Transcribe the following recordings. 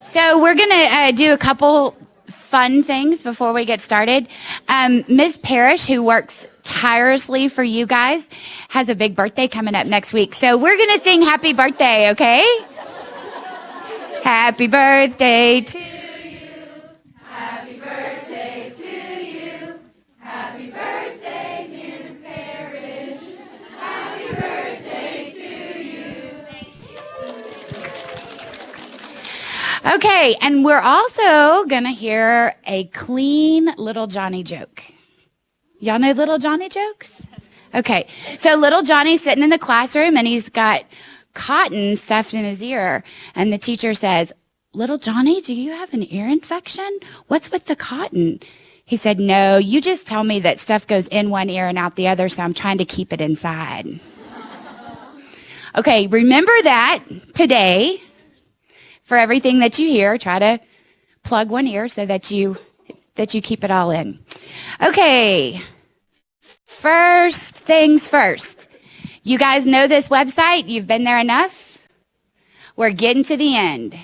So we're going to do a couple fun things before we get started. Ms. Parrish, who works tirelessly for you guys, has a big birthday coming up next week. So we're going to sing happy birthday, okay? Happy birthday to you. Happy birthday to you. Happy birthday, dear Ms. Parrish. Happy birthday to you. Okay, and we're also going to hear a clean Little Johnny joke. Y'all know Little Johnny jokes? Okay, so Little Johnny's sitting in the classroom and he's got cotton stuffed in his ear, and the teacher says, "Little Johnny, do you have an ear infection? What's with the cotton?" He said, "No, you just tell me that stuff goes in one ear and out the other, so I'm trying to keep it inside." Okay, remember that today. For everything that you hear, try to plug one ear so that you keep it all in. Okay, first things first. You guys know this website? You've been there enough? We're getting to the end.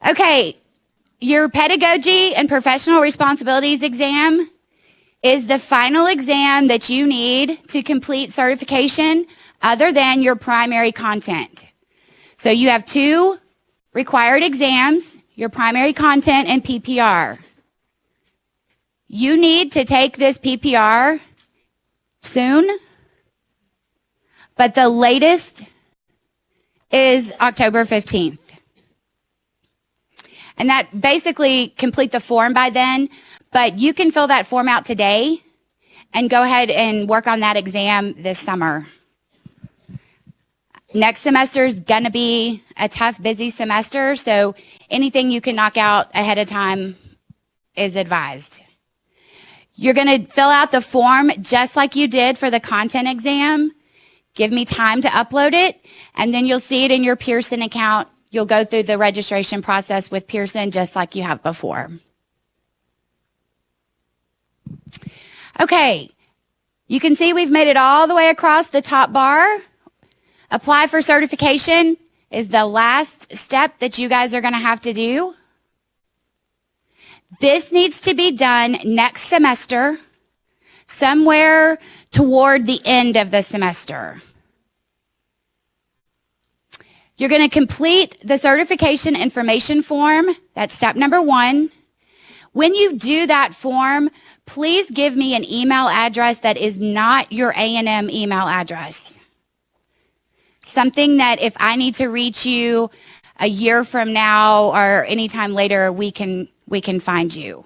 Okay, your pedagogy and professional responsibilities exam is the final exam that you need to complete certification other than your primary content. So you have two required exams, your primary content and PPR. You need to take this PPR soon, but the latest is October 15th. And that basically complete the form by then, but you can fill that form out today and go ahead and work on that exam this summer. Next semester is going to be a tough, busy semester, so anything you can knock out ahead of time is advised. You're going to fill out the form just like you did for the content exam. Give me time to upload it, and then you'll see it in your Pearson account. You'll go through the registration process with Pearson just like you have before. Okay, you can see we've made it all the way across the top bar. Apply for certification is the last step that you guys are going to have to do. This needs to be done next semester, somewhere toward the end of the semester. You're going to complete the certification information form. That's step number 1. When you do that form, please give me an email address that is not your A&M email address. Something that if I need to reach you a year from now or anytime later, we can find you.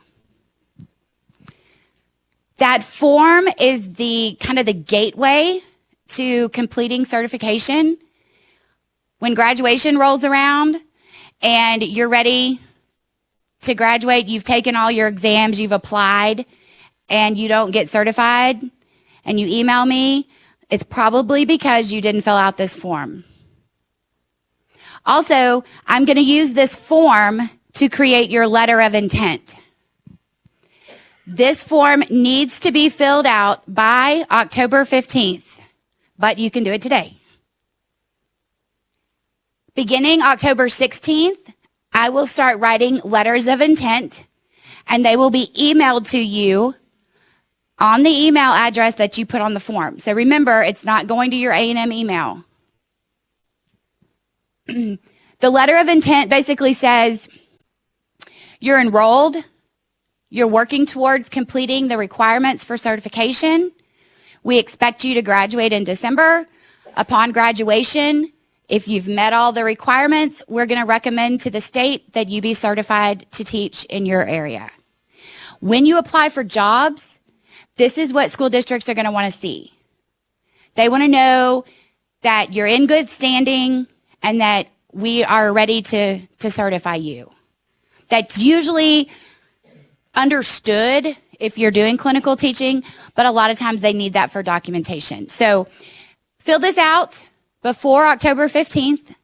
That form is the kind of the gateway to completing certification. When graduation rolls around and you're ready to graduate, you've taken all your exams, you've applied, and you don't get certified, and you email me, it's probably because you didn't fill out this form. Also, I'm going to use this form to create your letter of intent. This form needs to be filled out by October 15th, but you can do it today. Beginning October 16th, I will start writing letters of intent, and they will be emailed to you on the email address that you put on the form. So remember, it's not going to your A&M email. The letter of intent basically says you're enrolled, you're working towards completing the requirements for certification. We expect you to graduate in December. Upon graduation, if you've met all the requirements, we're going to recommend to the state that you be certified to teach in your area. When you apply for jobs, this is what school districts are going to want to see. They want to know that you're in good standing and that we are ready to certify you. That's usually understood if you're doing clinical teaching, but a lot of times they need that for documentation. So fill this out before October 15th.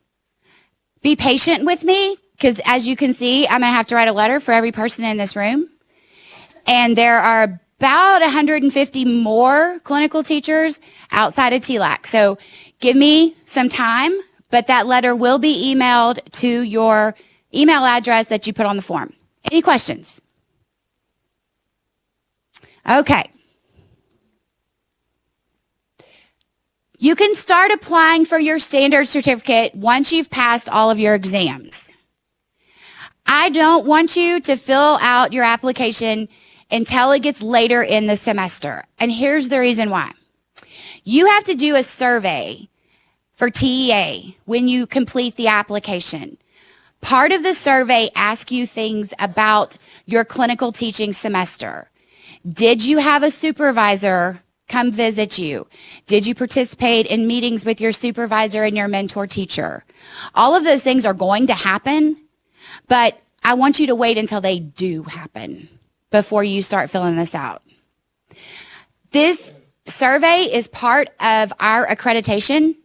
Be patient with me because as you can see, I'm going to have to write a letter for every person in this room. And there are about 150 more clinical teachers outside of TLAC. So give me some time. but that letter will be emailed to your email address that you put on the form. Any questions? Okay. You can start applying for your standard certificate once you've passed all of your exams. I don't want you to fill out your application until it gets later in the semester. And here's the reason why. You have to do a survey for TEA when you complete the application. Part of the survey asks you things about your clinical teaching semester. Did you have a supervisor come visit you? Did you participate in meetings with your supervisor and your mentor teacher? All of those things are going to happen, but I want you to wait until they do happen before you start filling this out. This survey is part of our accreditation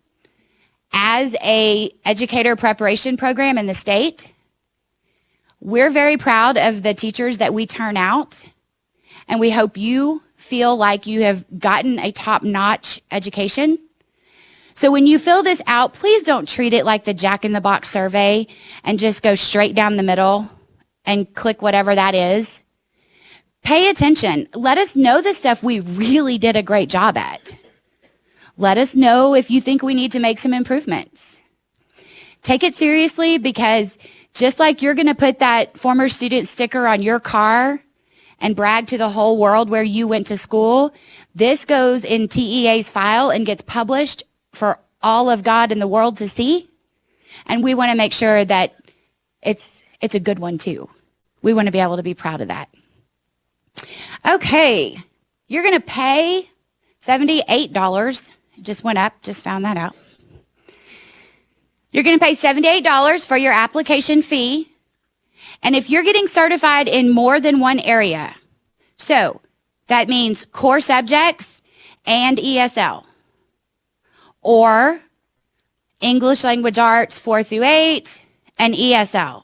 as a educator preparation program in the state. We're very proud of the teachers that we turn out, and we hope you feel like you have gotten a top-notch education. So when you fill this out, please don't treat it like the Jack-in-the-Box survey and just go straight down the middle and click whatever that is. Pay attention. Let us know the stuff we really did a great job at. Let us know if you think we need to make some improvements. Take it seriously, because just like you're going to put that former student sticker on your car and brag to the whole world where you went to school, this goes in TEA's file and gets published for all of God in the world to see. And we want to make sure that it's a good one too. We want to be able to be proud of that. Okay, you're going to pay $78. It just went up, just found that out. You're going to pay $78 for your application fee. And if you're getting certified in more than one area, so that means core subjects and ESL, or English Language Arts 4 through 8 and ESL,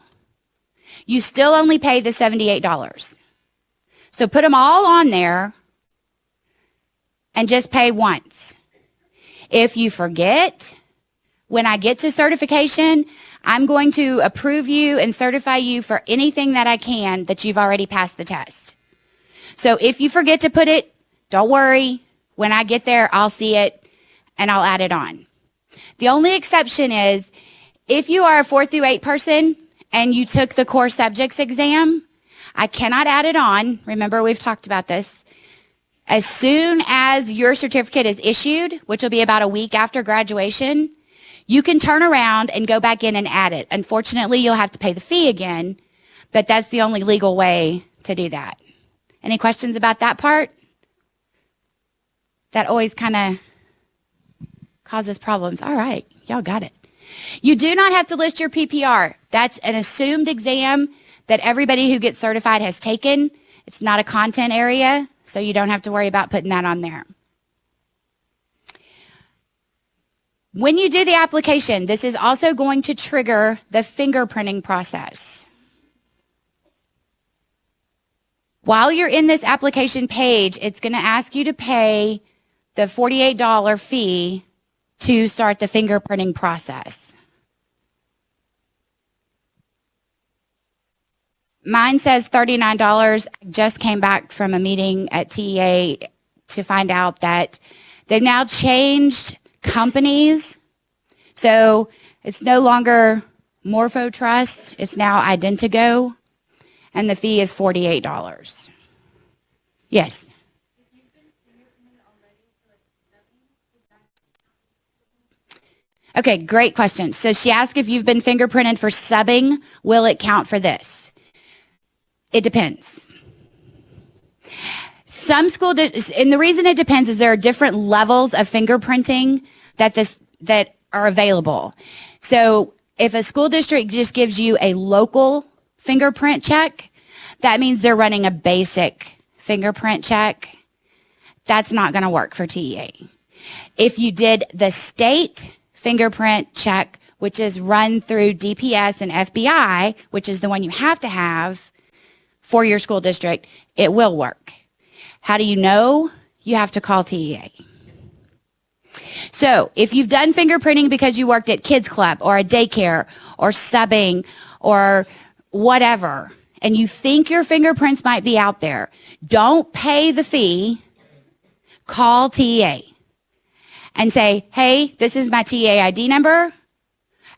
you still only pay the $78. So put them all on there and just pay once. If you forget, when I get to certification, I'm going to approve you and certify you for anything that I can that you've already passed the test. So if you forget to put it, don't worry. When I get there, I'll see it and I'll add it on. The only exception is if you are a 4 through 8 person and you took the core subjects exam, I cannot add it on. Remember, we've talked about this. As soon as your certificate is issued, which will be about a week after graduation, you can turn around and go back in and add it. Unfortunately, you'll have to pay the fee again, but that's the only legal way to do that. Any questions about that part? That always kind of causes problems. All right, y'all got it. You do not have to list your PPR. That's an assumed exam that everybody who gets certified has taken. It's not a content area, so you don't have to worry about putting that on there. When you do the application, this is also going to trigger the fingerprinting process. While you're in this application page, it's going to ask you to pay the $48 fee to start the fingerprinting process. Mine says $39. I just came back from a meeting at TEA to find out that they've now changed companies. So it's no longer Morpho Trust. It's now Identigo. And the fee is $48. Yes. Okay, great question. So she asked if you've been fingerprinted for subbing, will it count for this? It depends. Some school and the reason it depends is there are different levels of fingerprinting that are available. So if a school district just gives you a local fingerprint check, that means they're running a basic fingerprint check. That's not going to work for TEA. If you did the state fingerprint check, which is run through DPS and FBI, which is the one you have to have for your school district, it will work. How do you know? You have to call TEA. So if you've done fingerprinting because you worked at kids club or a daycare or subbing or whatever, and you think your fingerprints might be out there, don't pay the fee. Call TEA and say, hey, this is my TEA ID number.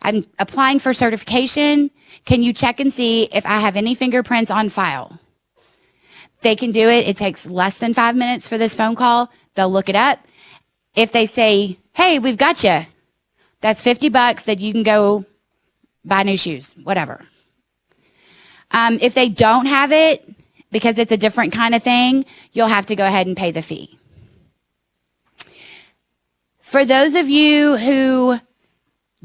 I'm applying for certification. Can you check and see if I have any fingerprints on file? They can do it. It takes less than 5 minutes for this phone call. They'll look it up. If they say, hey, we've got you, that's $50 that you can go buy new shoes, whatever. If they don't have it, because it's a different kind of thing, you'll have to go ahead and pay the fee. For those of you who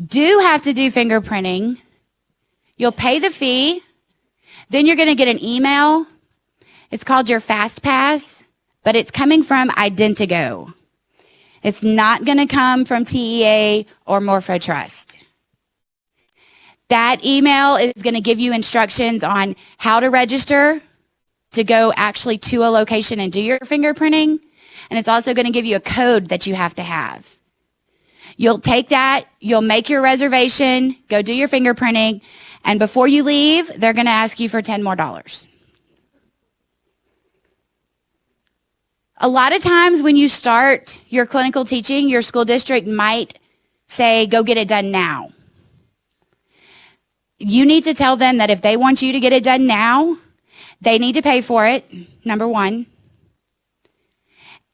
do have to do fingerprinting, you'll pay the fee, then you're going to get an email. It's called your Fast Pass, but it's coming from Identigo. It's not going to come from TEA or MorphoTrust. That email is going to give you instructions on how to register to go actually to a location and do your fingerprinting, and it's also going to give you a code that you have to have. You'll take that, you'll make your reservation, go do your fingerprinting, and before you leave, they're going to ask you for $10 more. A lot of times when you start your clinical teaching, your school district might say, go get it done now. You need to tell them that if they want you to get it done now, they need to pay for it, number one,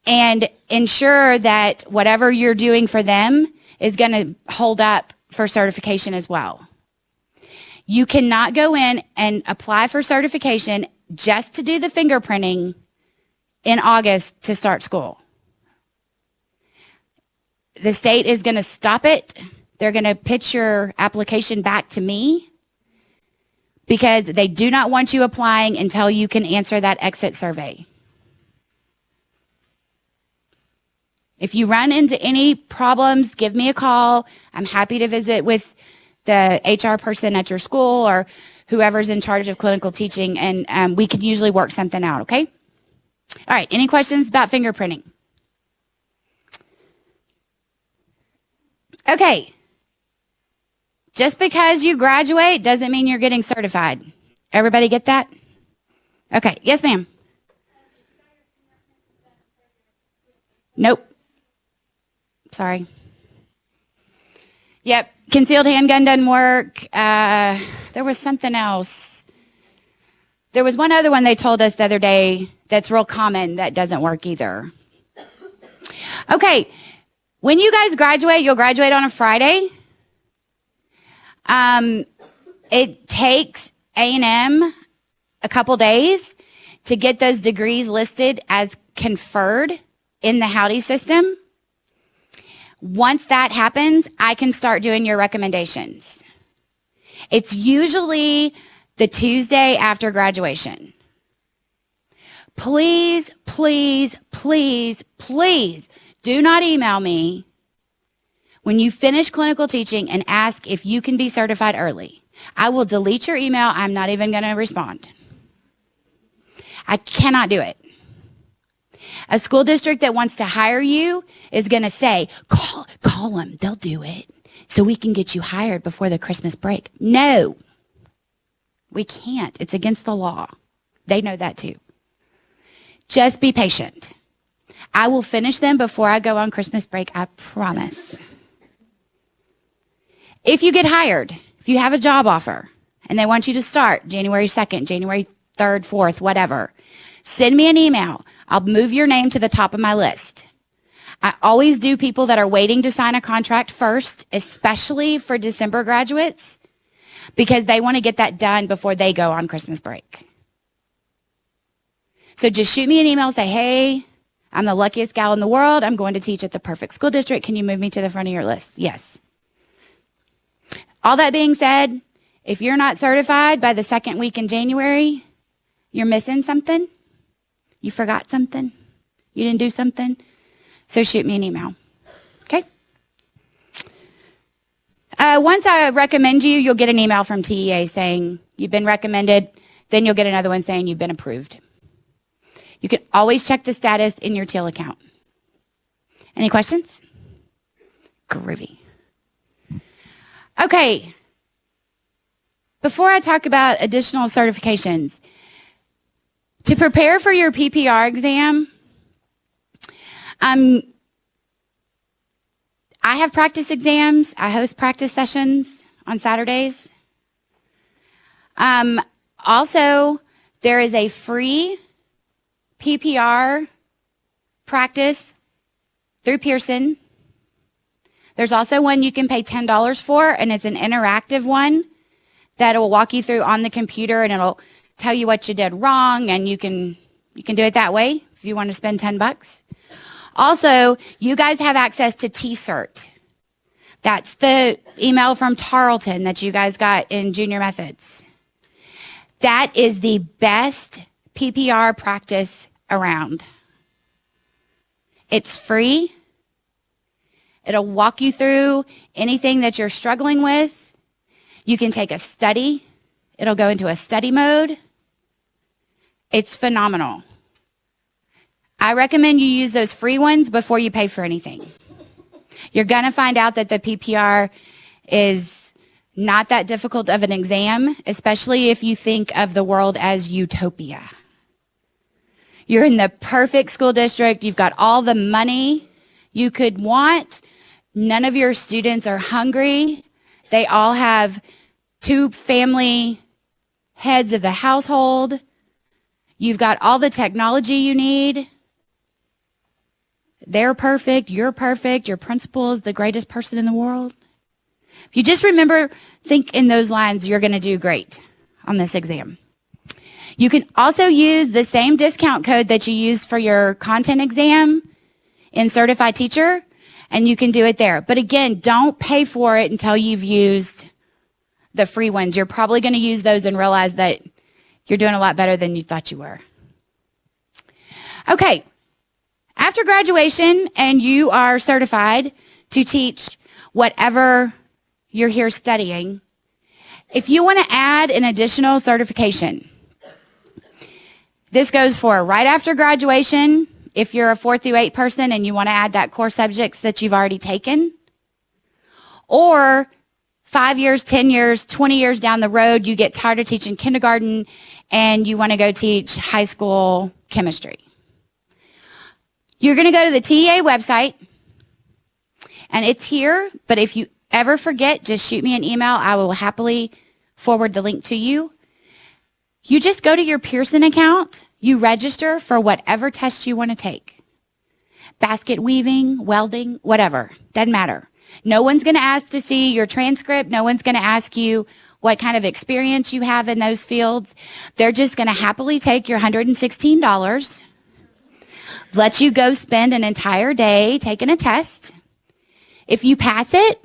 and ensure that whatever you're doing for them is going to hold up for certification as well. You cannot go in and apply for certification just to do the fingerprinting in August to start school. The state is going to stop it. They're going to pitch your application back to me because they do not want you applying until you can answer that exit survey. If you run into any problems, give me a call. I'm happy to visit with the HR person at your school or whoever's in charge of clinical teaching, and we can usually work something out, okay? All right, any questions about fingerprinting? Okay. Just because you graduate doesn't mean you're getting certified. Everybody get that? Okay, yes, ma'am. Nope. Sorry. Yep, concealed handgun doesn't work. There was something else. There was one other one they told us the other day that's real common that doesn't work either. Okay, when you guys graduate, you'll graduate on a Friday. It takes A&M a couple days to get those degrees listed as conferred in the Howdy system. Once that happens, I can start doing your recommendations. It's usually the Tuesday after graduation. Please, please, please, please do not email me when you finish clinical teaching and ask if you can be certified early. I will delete your email. I'm not even going to respond. I cannot do it. A school district that wants to hire you is going to say, call them. They'll do it so we can get you hired before the Christmas break. No, we can't. It's against the law. They know that too. Just be patient. I will finish them before I go on Christmas break. I promise. If you get hired, if you have a job offer and they want you to start January 2nd, January 3rd, 4th, whatever, send me an email. I'll move your name to the top of my list. I always do people that are waiting to sign a contract first, especially for December graduates, because they want to get that done before they go on Christmas break. So just shoot me an email and say, hey, I'm the luckiest gal in the world. I'm going to teach at the perfect school district. Can you move me to the front of your list? Yes. All that being said, if you're not certified by the second week in January, you're missing something. You forgot something. You didn't do something. So shoot me an email. Okay? Once I recommend you, you'll get an email from TEA saying you've been recommended. Then you'll get another one saying you've been approved. You can always check the status in your Teal account. Any questions? Groovy. Okay. Before I talk about additional certifications, to prepare for your PPR exam, I have practice exams. I host practice sessions on Saturdays. Also, there is a free PPR practice through Pearson. There's also one you can pay $10 for, and it's an interactive one that will walk you through on the computer, and it'll tell you what you did wrong, and you can do it that way if you want to spend $10. Also, you guys have access to T-Cert. That's the email from Tarleton that you guys got in Junior Methods. That is the best PPR practice around. It's free. It'll walk you through anything that you're struggling with. You can take a study. It'll go into a study mode. It's phenomenal. I recommend you use those free ones before you pay for anything. You're going to find out that the PPR is not that difficult of an exam, especially if you think of the world as utopia. You're in the perfect school district. You've got all the money you could want. None of your students are hungry. They all have 2 family heads of the household. You've got all the technology you need. They're perfect. You're perfect. Your principal is the greatest person in the world. If you just think in those lines, you're going to do great on this exam. You can also use the same discount code that you used for your content exam in Certified Teacher, and you can do it there. But again, don't pay for it until you've used the free ones. You're probably going to use those and realize that you're doing a lot better than you thought you were. Okay. After graduation and you are certified to teach whatever you're here studying, if you want to add an additional certification, this goes for right after graduation, if you're a 4 through 8 person and you want to add that core subjects that you've already taken, or 5 years, 10 years, 20 years down the road, you get tired of teaching kindergarten and you want to go teach high school chemistry. You're going to go to the TEA website, and it's here, but if you ever forget, just shoot me an email. I will happily forward the link to you. You just go to your Pearson account, you register for whatever test you want to take. Basket weaving, welding, whatever, doesn't matter. No one's going to ask to see your transcript. No one's going to ask you what kind of experience you have in those fields. They're just going to happily take your $116, let you go spend an entire day taking a test. If you pass it,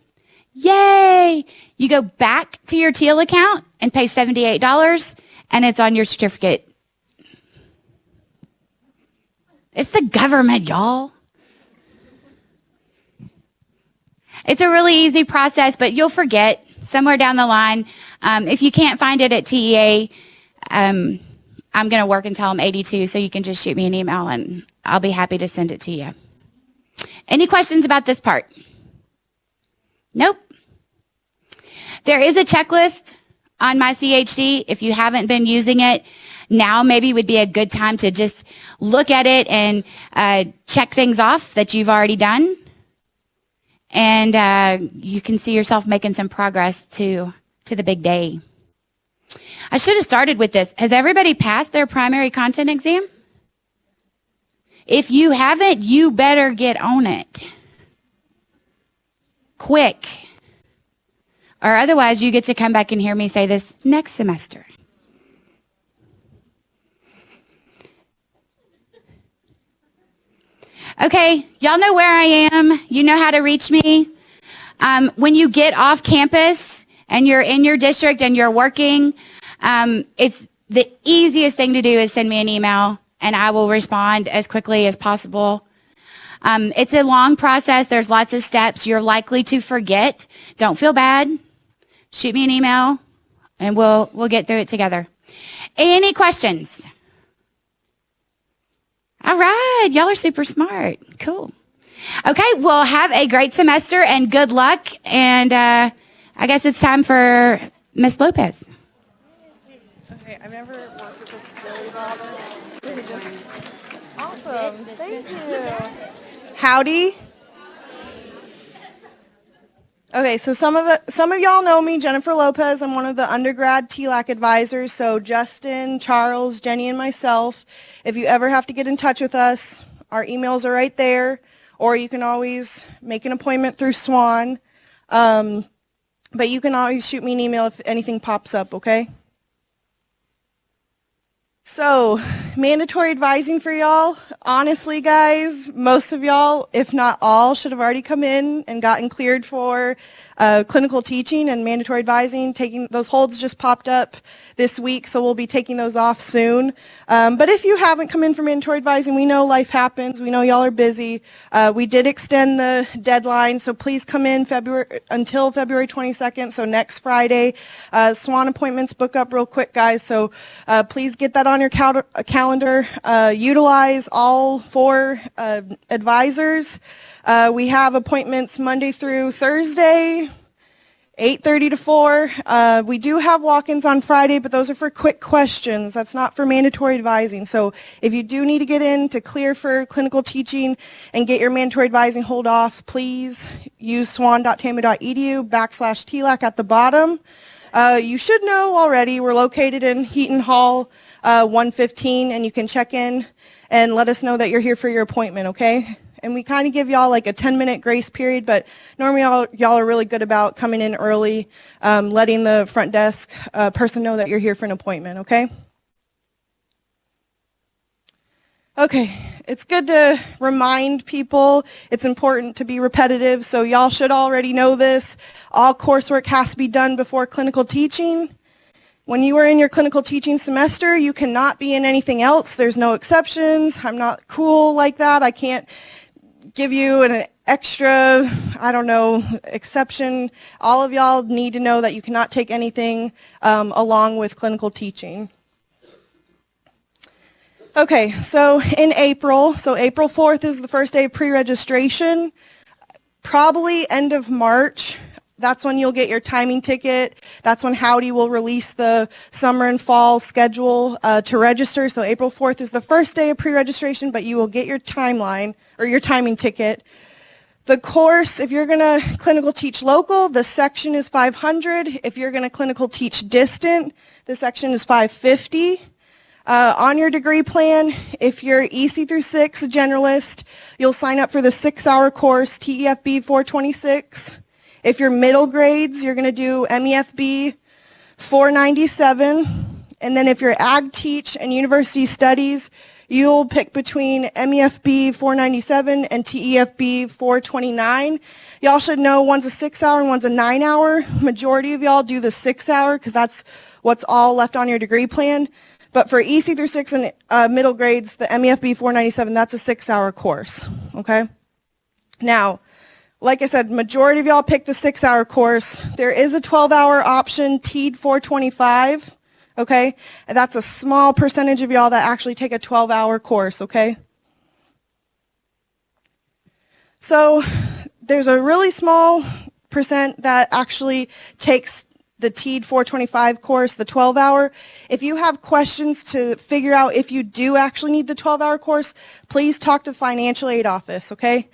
yay! You go back to your Teal account and pay $78, and it's on your certificate. It's the government, y'all. It's a really easy process, but you'll forget somewhere down the line. If you can't find it at TEA, I'm going to work until I'm 82, so you can just shoot me an email, and I'll be happy to send it to you. Any questions about this part? Nope. There is a checklist on my CHD. If you haven't been using it, now maybe would be a good time to just look at it and check things off that you've already done. And you can see yourself making some progress to the big day. I should have started with this. Has everybody passed their primary content exam? If you haven't, you better get on it. Quick. Or otherwise, you get to come back and hear me say this next semester. Okay, y'all know where I am. You know how to reach me. When you get off campus and you're in your district and you're working, it's the easiest thing to do is send me an email, and I will respond as quickly as possible. It's a long process. There's lots of steps. You're likely to forget. Don't feel bad. Shoot me an email, and we'll get through it together. Any questions? All right. Y'all are super smart. Cool. Okay, well, have a great semester and good luck. And I guess it's time for Miss Lopez. Okay, I've never worked with this Billy bottle. This is just awesome. Thank you. Howdy. Okay, so some of y'all know me, Jennifer Lopez. I'm one of the undergrad TLAC advisors. So Justin, Charles, Jenny, and myself. If you ever have to get in touch with us, our emails are right there, or you can always make an appointment through Swan. But you can always shoot me an email if anything pops up, okay? So, mandatory advising for y'all. Honestly, guys, most of y'all, if not all, should have already come in and gotten cleared for clinical teaching and mandatory advising. Those holds just popped up this week, so we'll be taking those off soon. But if you haven't come in for mandatory advising, we know life happens. We know y'all are busy. We did extend the deadline, so please come in until February 22nd, so next Friday. Swan appointments book up real quick, guys, so please get that on your calendar. Utilize all 4 advisors. We have appointments Monday through Thursday, 8:30 to 4. We do have walk-ins on Friday, but those are for quick questions. That's not for mandatory advising. So if you do need to get in to clear for clinical teaching and get your mandatory advising hold off, please use swan.tamu.edu/TLAC at the bottom. You should know already we're located in Heaton Hall 115, and you can check in and let us know that you're here for your appointment, okay? And we kind of give y'all like a 10-minute grace period, but normally y'all are really good about coming in early, letting the front desk person know that you're here for an appointment, okay? Okay, it's good to remind people it's important to be repetitive, so y'all should already know this. All coursework has to be done before clinical teaching. When you are in your clinical teaching semester, you cannot be in anything else. There's no exceptions. I'm not cool like that. I can't give you an extra, exception. All of y'all need to know that you cannot take anything along with clinical teaching. Okay, so in April 4th is the first day of pre-registration. Probably end of March, that's when you'll get your timing ticket. That's when Howdy will release the summer and fall schedule to register. So April 4th is the first day of pre-registration, but you will get your timeline or your timing ticket. The course, if you're going to clinical teach local, the section is 500. If you're going to clinical teach distant, the section is 550. On your degree plan, if you're EC through 6 generalist, you'll sign up for the 6-hour course, TEFB 426. If you're middle grades, you're going to do MEFB 497. And then if you're Ag Teach and University Studies, you'll pick between MEFB 497 and TEFB 429. Y'all should know one's a 6-hour and one's a 9-hour. Majority of y'all do the 6-hour because that's what's all left on your degree plan. But for EC through 6 and middle grades, the MEFB 497, that's a 6-hour course, okay? Now, like I said, majority of y'all pick the 6-hour course. There is a 12-hour option, TED 425, okay? And that's a small percentage of y'all that actually take a 12-hour course, okay? So there's a really small percent that actually takes the TED 425 course, the 12-hour. If you have questions to figure out if you do actually need the 12-hour course, please talk to the financial aid office, okay?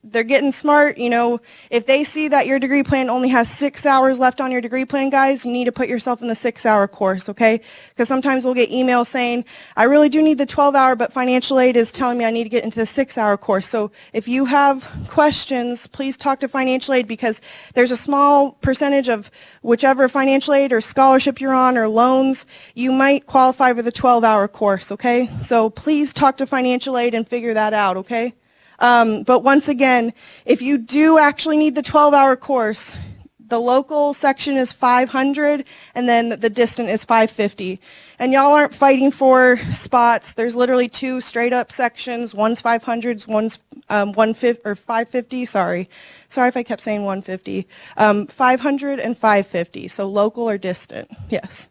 They're getting smart, you know. If they see that your degree plan only has 6 hours left on your degree plan, guys, you need to put yourself in the 6-hour course, okay? Because sometimes we'll get emails saying, I really do need the 12-hour, but financial aid is telling me I need to get into the 6-hour course. So if you have questions, please talk to financial aid because there's a small percentage of whichever financial aid or scholarship you're on or loans, you might qualify for the 12-hour course, okay? So please talk to financial aid and figure that out, okay? But once again, if you do actually need the 12-hour course, the local section is 500 and then the distant is 550. And y'all aren't fighting for spots. There's literally 2 straight up sections. One's 500s, one's 150 or 550, sorry. Sorry if I kept saying 150. 500 and 550, so local or distant, yes.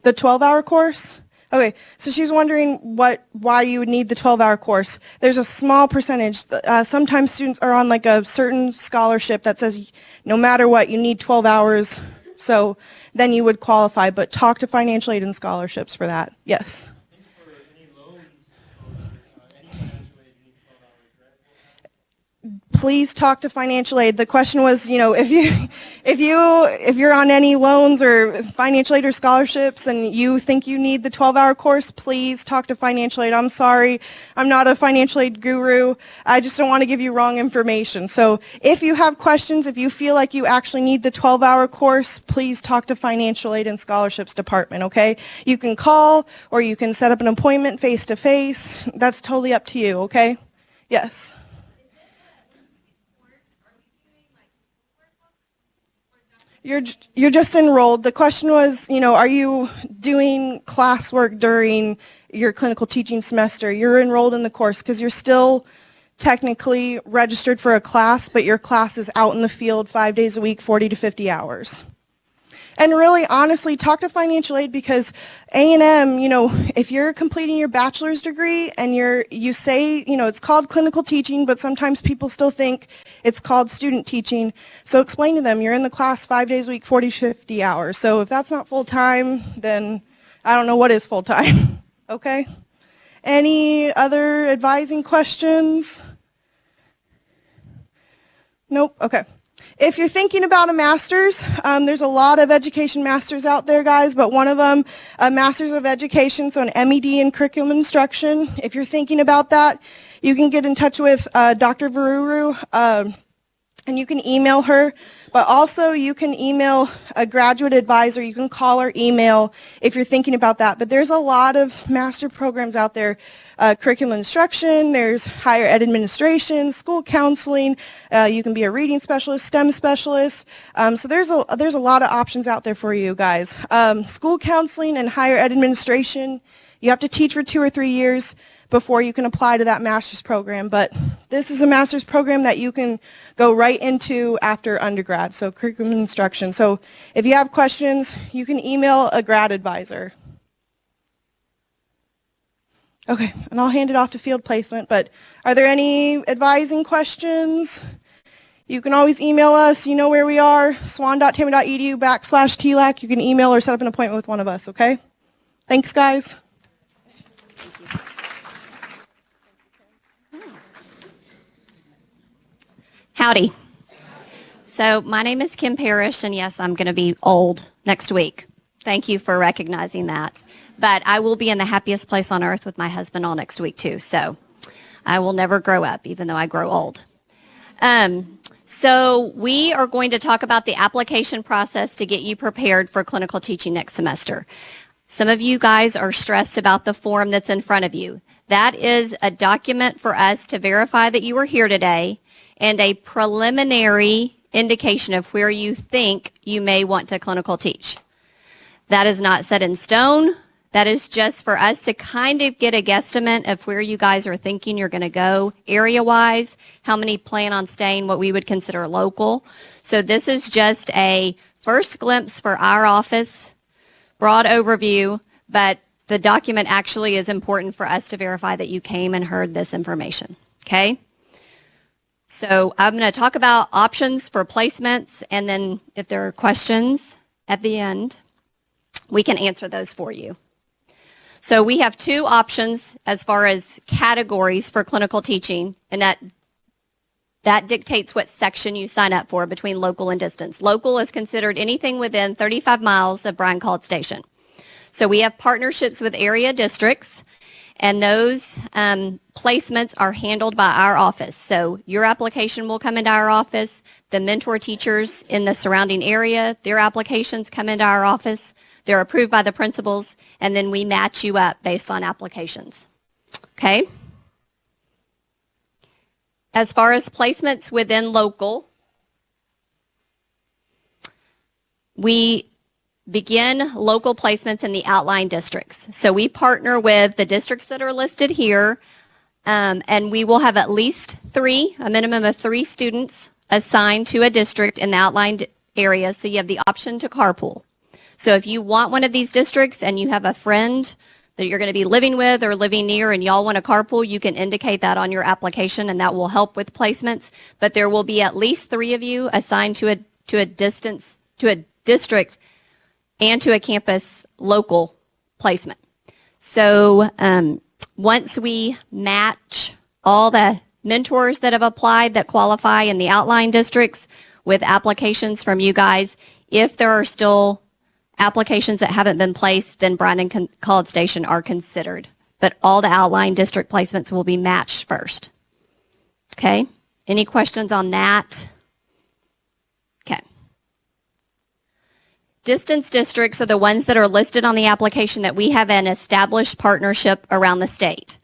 The 12-hour course? Okay, so she's wondering why you would need the 12-hour course. There's a small percentage. Sometimes students are on like a certain scholarship that says no matter what, you need 12 hours, so then you would qualify, but talk to financial aid and scholarships for that. Yes. I think for any loans or any financial aid, you need 12 hours, right? Please talk to financial aid. The question was, if you're on any loans or financial aid or scholarships and you think you need the 12-hour course, please talk to financial aid. I'm sorry, I'm not a financial aid guru. I just don't want to give you wrong information. So if you have questions, if you feel like you actually need the 12-hour course, please talk to financial aid and scholarships department, okay? You can call or you can set up an appointment face-to-face. That's totally up to you, okay? Yes. You're just enrolled. The question was, are you doing classwork during your clinical teaching semester? You're enrolled in the course because you're still technically registered for a class, but your class is out in the field 5 days a week, 40 to 50 hours. And really, honestly, talk to financial aid because A&M, if you're completing your bachelor's degree and you say, it's called clinical teaching, but sometimes people still think it's called student teaching. So explain to them, you're in the class 5 days a week, 40 to 50 hours. So if that's not full-time, then I don't know what is full-time, okay? Any other advising questions? Nope, okay. If you're thinking about a master's, there's a lot of education masters out there, guys, but one of them, a Master's of Education, so an MED in Curriculum Instruction. If you're thinking about that, you can get in touch with Dr. Varuru, and you can email her, but also you can email a graduate advisor. You can call or email if you're thinking about that. But there's a lot of master programs out there. Curriculum instruction, there's higher ed administration, school counseling, you can be a reading specialist, STEM specialist. So there's a lot of options out there for you guys. School counseling and higher ed administration, you have to teach for 2 or 3 years before you can apply to that master's program. But this is a master's program that you can go right into after undergrad, so curriculum instruction. So if you have questions, you can email a grad advisor. Okay, and I'll hand it off to field placement, but are there any advising questions? You can always email us. You know where we are, swan.tama.edu/TLAC. You can email or set up an appointment with one of us, okay? Thanks, guys. Howdy. So my name is Kim Parrish, and yes, I'm going to be old next week. Thank you for recognizing that. But I will be in the happiest place on earth with my husband all next week, too. So I will never grow up, even though I grow old. So we are going to talk about the application process to get you prepared for clinical teaching next semester. Some of you guys are stressed about the form that's in front of you. That is a document for us to verify that you are here today and a preliminary indication of where you think you may want to clinical teach. That is not set in stone. That is just for us to kind of get a guesstimate of where you guys are thinking you're going to go area-wise, how many plan on staying what we would consider local. So this is just a first glimpse for our office, broad overview, but the document actually is important for us to verify that you came and heard this information, okay? So I'm going to talk about options for placements, and then if there are questions at the end, we can answer those for you. So we have 2 options as far as categories for clinical teaching, and that dictates what section you sign up for between local and distance. Local is considered anything within 35 miles of Bryan College Station. So we have partnerships with area districts, and those placements are handled by our office. So your application will come into our office. The mentor teachers in the surrounding area, their applications come into our office. They're approved by the principals, and then we match you up based on applications. Okay? As far as placements within local, we begin local placements in the outlying districts. So we partner with the districts that are listed here, and we will have at least 3, a minimum of 3 students assigned to a district in the outlying area, so you have the option to carpool. So if you want one of these districts and you have a friend that you're going to be living with or living near and y'all want to carpool, you can indicate that on your application and that will help with placements. But there will be at least 3 of you assigned to a district and to a campus local placement. So once we match all the mentors that have applied that qualify in the outlying districts with applications from you guys, if there are still applications that haven't been placed, then Bryan and College Station are considered. But all the outlying district placements will be matched first. Okay? Any questions on that? Okay. Distance districts are the ones that are listed on the application that we have an established partnership around the state.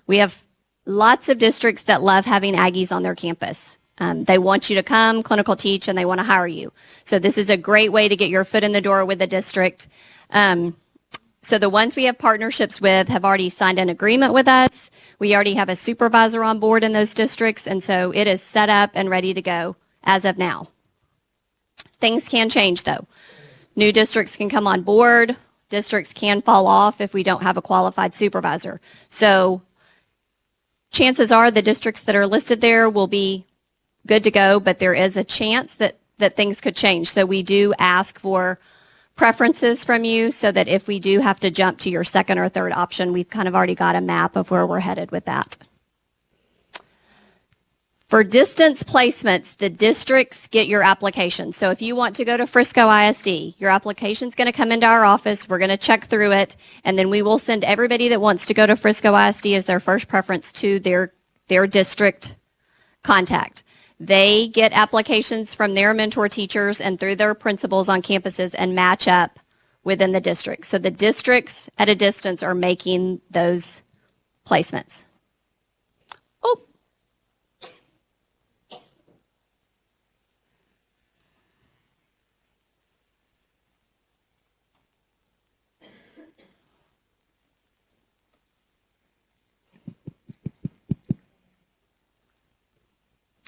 We have lots of districts that love having Aggies on their campus. They want you to come, clinical teach, and they want to hire you. So this is a great way to get your foot in the door with the district. So the ones we have partnerships with have already signed an agreement with us. We already have a supervisor on board in those districts, and so it is set up and ready to go as of now. Things can change, though. New districts can come on board. Districts can fall off if we don't have a qualified supervisor. So chances are the districts that are listed there will be good to go, but there is a chance that things could change. So we do ask for preferences from you so that if we do have to jump to your second or third option, we've kind of already got a map of where we're headed with that. For distance placements, the districts get your application. So if you want to go to Frisco ISD, your application is going to come into our office. We're going to check through it, and then we will send everybody that wants to go to Frisco ISD as their first preference to their district contact. They get applications from their mentor teachers and through their principals on campuses and match up within the district. So the districts at a distance are making those placements. Oh.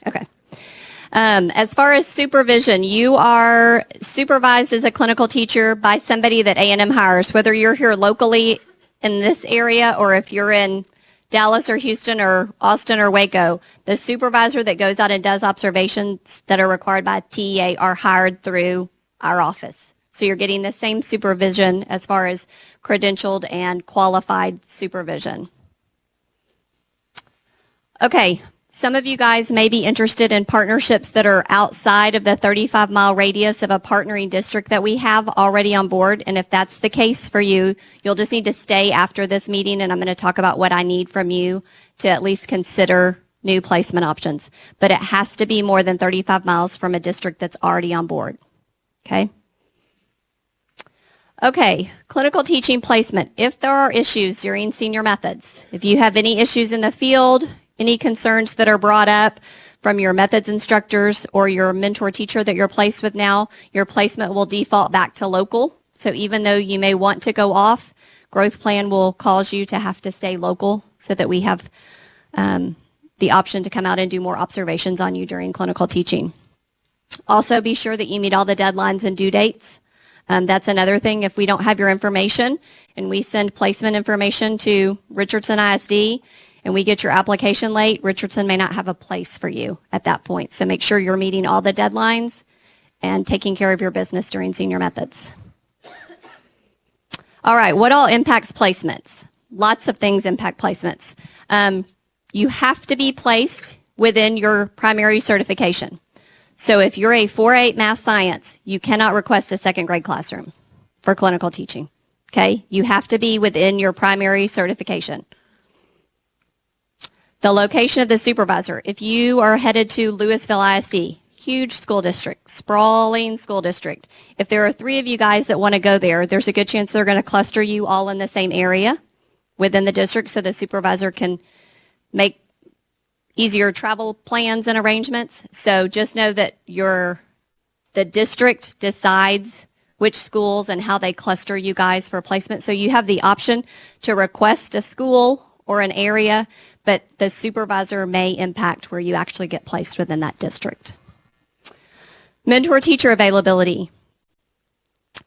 Okay. As far as supervision, you are supervised as a clinical teacher by somebody that A&M hires, whether you're here locally in this area or if you're in Dallas or Houston or Austin or Waco. The supervisor that goes out and does observations that are required by TEA are hired through our office. So you're getting the same supervision as far as credentialed and qualified supervision. Okay. Some of you guys may be interested in partnerships that are outside of the 35-mile radius of a partnering district that we have already on board. And if that's the case for you, you'll just need to stay after this meeting, and I'm going to talk about what I need from you to at least consider new placement options. But it has to be more than 35 miles from a district that's already on board. Okay? Okay, clinical teaching placement. If there are issues during senior methods, if you have any issues in the field, any concerns that are brought up from your methods instructors or your mentor teacher that you're placed with now, your placement will default back to local. So even though you may want to go off, growth plan will cause you to have to stay local so that we have the option to come out and do more observations on you during clinical teaching. Also, be sure that you meet all the deadlines and due dates. That's another thing. If we don't have your information and we send placement information to Richardson ISD, and we get your application late, Richardson may not have a place for you at that point. So make sure you're meeting all the deadlines and taking care of your business during senior methods. All right, what all impacts placements? Lots of things impact placements. You have to be placed within your primary certification. So if you're a 4.8 math science, you cannot request a second grade classroom for clinical teaching. Okay? You have to be within your primary certification. The location of the supervisor. If you are headed to Louisville ISD, huge school district, sprawling school district. If there are 3 of you guys that want to go there, there's a good chance they're going to cluster you all in the same area within the district so the supervisor can make easier travel plans and arrangements. So just know that the district decides which schools and how they cluster you guys for placement. So you have the option to request a school or an area, but the supervisor may impact where you actually get placed within that district. Mentor teacher availability.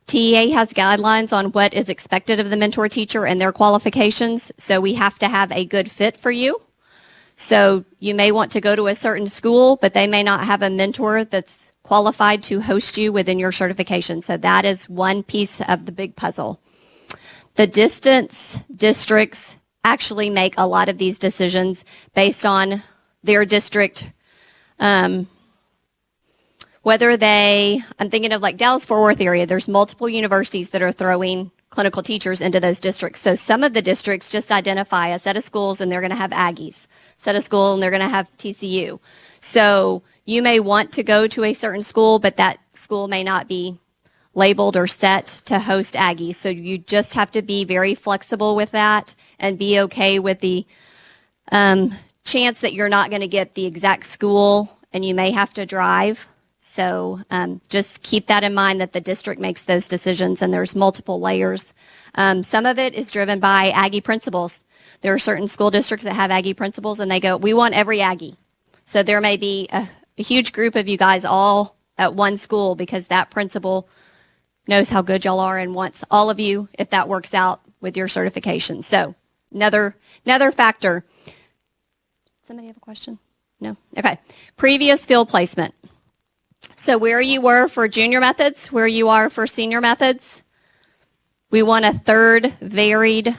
TEA has guidelines on what is expected of the mentor teacher and their qualifications, so we have to have a good fit for you. So you may want to go to a certain school, but they may not have a mentor that's qualified to host you within your certification. So that is one piece of the big puzzle. The distance districts actually make a lot of these decisions based on their district, whether I'm thinking of like Dallas-Fort Worth area, there's multiple universities that are throwing clinical teachers into those districts. So some of the districts just identify a set of schools and they're going to have Aggies, set of school and they're going to have TCU. So you may want to go to a certain school, but that school may not be labeled or set to host Aggies. So you just have to be very flexible with that and be okay with the chance that you're not going to get the exact school and you may have to drive. So just keep that in mind, that the district makes those decisions and there's multiple layers. Some of it is driven by Aggie principals. There are certain school districts that have Aggie principals and they go, we want every Aggie. So there may be a huge group of you guys all at one school because that principal knows how good y'all are and wants all of you if that works out with your certification. So another factor. Somebody have a question? No? Okay. Previous field placement. So where you were for junior methods, where you are for senior methods, we want a third varied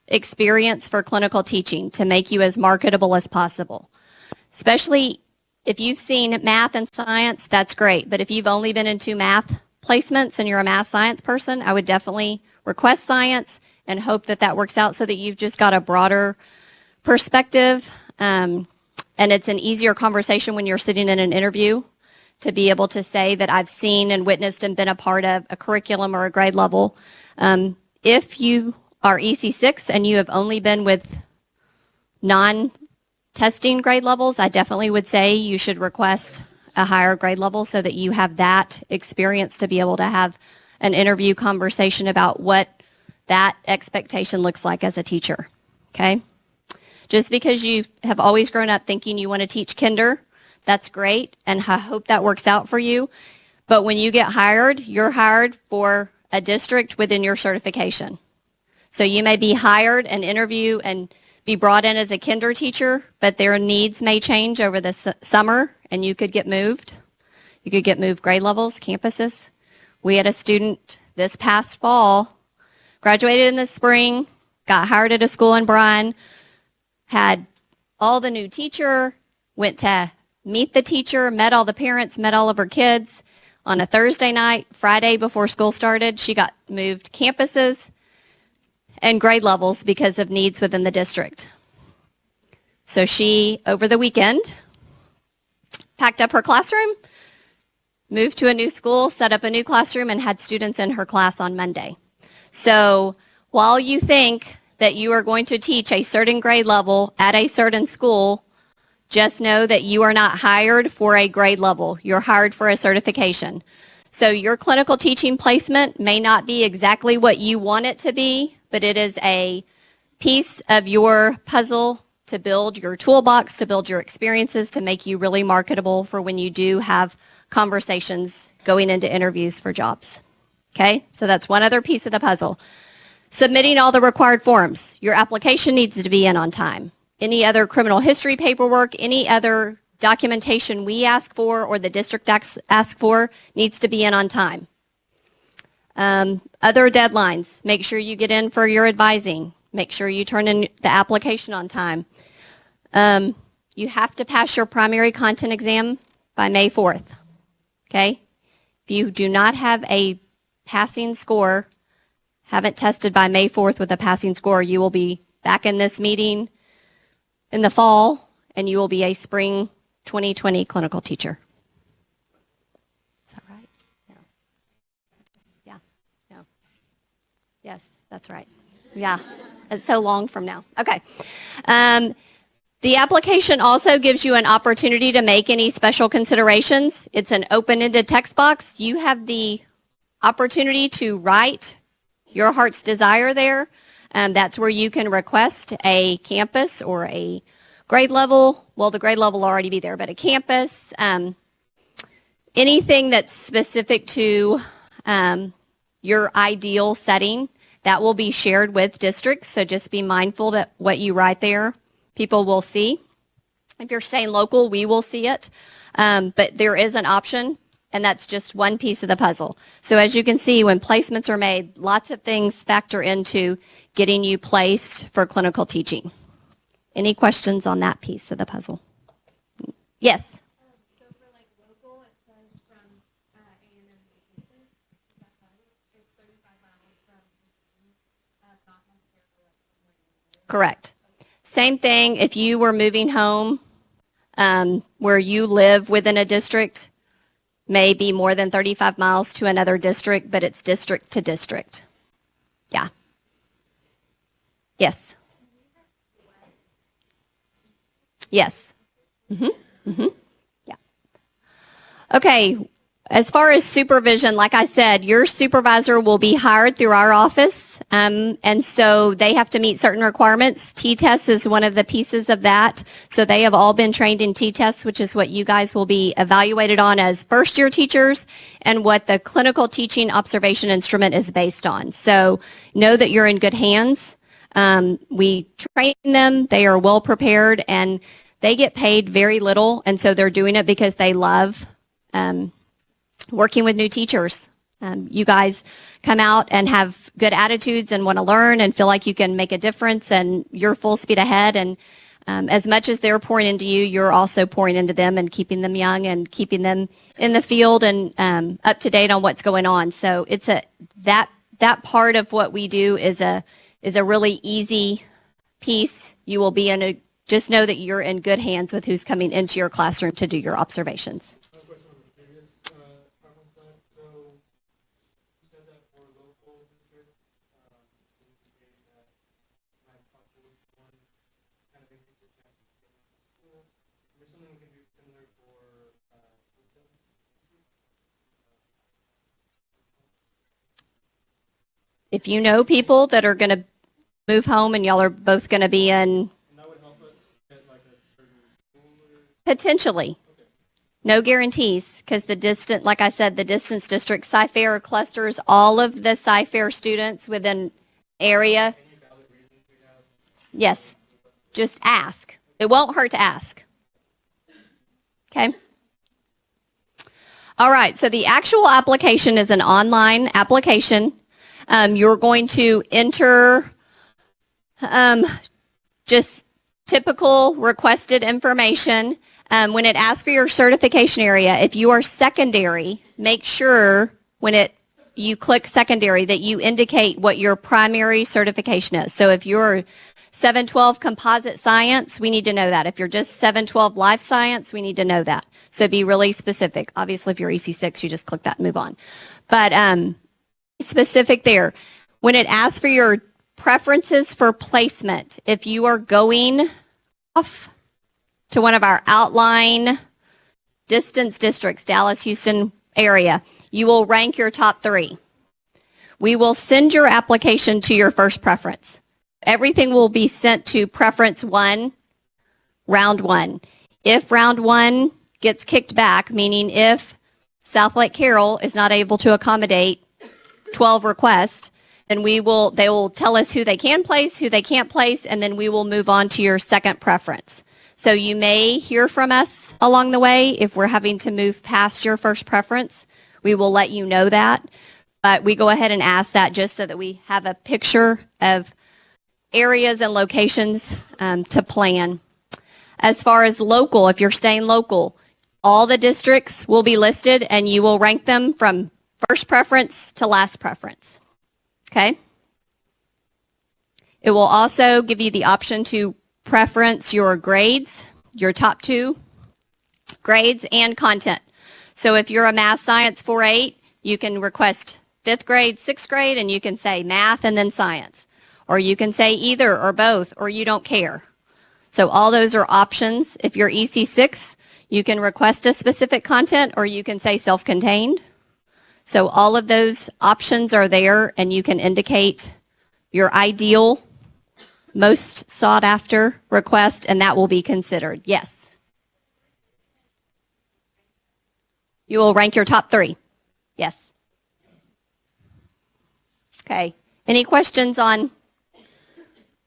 experience for clinical teaching to make you as marketable as possible. Especially if you've seen math and science, that's great. But if you've only been in 2 math placements and you're a math science person, I would definitely request science and hope that that works out so that you've just got a broader perspective. And it's an easier conversation when you're sitting in an interview to be able to say that I've seen and witnessed and been a part of a curriculum or a grade level. If you are EC6 and you have only been with non-testing grade levels, I definitely would say you should request a higher grade level so that you have that experience to be able to have an interview conversation about what that expectation looks like as a teacher, okay? Just because you have always grown up thinking you want to teach kinder, that's great, and I hope that works out for you. But when you get hired, you're hired for a district within your certification. So you may be hired and interview and be brought in as a kinder teacher, but their needs may change over the summer, and you could get moved. You could get moved grade levels, campuses. We had a student this past fall, graduated in the spring, got hired at a school in Bryan, had all the new teacher, went to meet the teacher, met all the parents, met all of her kids. On a Thursday night, Friday before school started, she got moved campuses and grade levels because of needs within the district. So she, over the weekend, packed up her classroom, moved to a new school, set up a new classroom, and had students in her class on Monday. So while you think that you are going to teach a certain grade level at a certain school, just know that you are not hired for a grade level. You're hired for a certification. So your clinical teaching placement may not be exactly what you want it to be, but it is a piece of your puzzle to build your toolbox, to build your experiences, to make you really marketable for when you do have conversations going into interviews for jobs. Okay? So that's one other piece of the puzzle. Submitting all the required forms. Your application needs to be in on time. Any other criminal history paperwork, any other documentation we ask for or the district asks for needs to be in on time. Other deadlines, make sure you get in for your advising. Make sure you turn in the application on time. You have to pass your primary content exam by May 4th, okay? If you do not have a passing score, haven't tested by May 4th with a passing score, you will be back in this meeting in the fall, and you will be a spring 2020 clinical teacher. Is that right? No. Yeah. No. Yes, that's right. Yeah. It's so long from now. Okay. The application also gives you an opportunity to make any special considerations. It's an open-ended text box. You have the opportunity to write your heart's desire there. That's where you can request a campus or a grade level. Well, the grade level will already be there, but a campus. Anything that's specific to your ideal setting. That will be shared with districts, so just be mindful that what you write there, people will see. If you're staying local, we will see it, but there is an option, and that's just one piece of the puzzle. So as you can see, when placements are made, lots of things factor into getting you placed for clinical teaching. Any questions on that piece of the puzzle? Yes? So for like local, it says from A&M vacation. Is that right? It's 35 miles from not necessarily like from where you live. Correct. Same thing if you were moving home where you live within a district, may be more than 35 miles to another district, but it's district to district. Yeah. Yes. Yes. Yeah. Okay. As far as supervision, like I said, your supervisor will be hired through our office, and so they have to meet certain requirements. T-test is one of the pieces of that. So they have all been trained in T-test, which is what you guys will be evaluated on as first-year teachers and what the clinical teaching observation instrument is based on. So know that you're in good hands. We train them. They are well prepared, and they get paid very little, and so they're doing it because they love working with new teachers. You guys come out and have good attitudes and want to learn and feel like you can make a difference, and you're full speed ahead. And as much as they're pouring into you, you're also pouring into them and keeping them young and keeping them in the field and up to date on what's going on. So it's that part of what we do is a really easy piece. You will be just know that you're in good hands with who's coming into your classroom to do your observations. If you know people that are going to move home and y'all are both going to be in, That would help us get like a certain school or... potentially. Okay. No guarantees, because like I said, the distance district, Sci-Fair clusters all of the Sci-Fair students within area. Any valid reasons we have? Yes, just ask. It won't hurt to ask. Okay? All right, so the actual application is an online application. You're going to enter just typical requested information. When it asks for your certification area, if you are secondary, make sure when you click secondary that you indicate what your primary certification is. So if you're 712 composite science, we need to know that. If you're just 712 life science, we need to know that. So be really specific. Obviously, if you're EC6, you just click that and move on. But specific there. When it asks for your preferences for placement, if you are going off to one of our outline distance districts, Dallas, Houston area, you will rank your top 3. We will send your application to your first preference. Everything will be sent to preference 1, round 1. If round 1 gets kicked back, meaning if South Lake Carroll is not able to accommodate 12 requests, then they will tell us who they can place, who they can't place, and then we will move on to your second preference. So you may hear from us along the way if we're having to move past your first preference. We will let you know that, but we go ahead and ask that just so that we have a picture of areas and locations to plan. As far as local, if you're staying local, all the districts will be listed and you will rank them from first preference to last preference. Okay? It will also give you the option to preference your grades, your top 2 grades and content. So if you're a math science 4-8, you can request 5th grade, 6th grade, and you can say math and then science. Or you can say either or both, or you don't care. So all those are options. If you're EC6, you can request a specific content or you can say self-contained. So all of those options are there, and you can indicate your ideal, most sought after request, and that will be considered. Yes. You will rank your top 3. Yes. Okay. Any questions on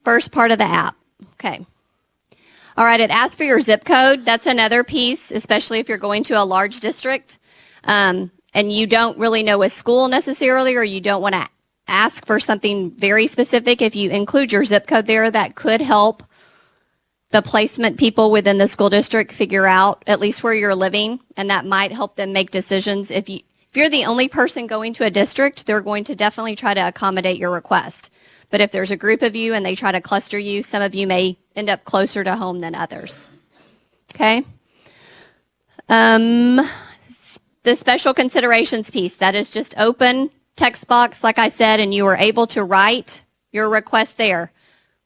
first part of the app? Okay. All right, it asks for your zip code. That's another piece, especially if you're going to a large district and you don't really know a school necessarily, or you don't want to ask for something very specific. If you include your zip code there, that could help the placement people within the school district figure out at least where you're living, and that might help them make decisions. If you're the only person going to a district, they're going to definitely try to accommodate your request. But if there's a group of you and they try to cluster you, some of you may end up closer to home than others. Okay? The special considerations piece, that is just open text box, like I said, and you are able to write your request there.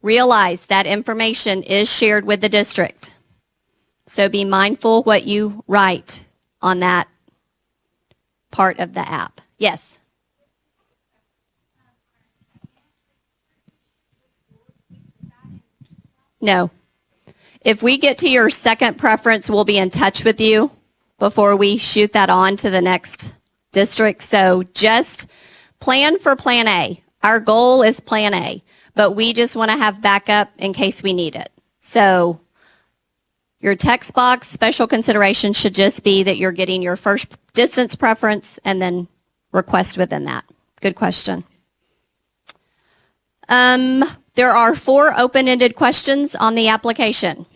Realize that information is shared with the district. So be mindful what you write on that part of the app. Yes? No. If we get to your second preference, we'll be in touch with you before we shoot that on to the next district. So just plan for plan A. Our goal is plan A, but we just want to have backup in case we need it. So your text box special consideration should just be that you're getting your first distance preference and then request within that. Good question. There are 4 open-ended questions on the application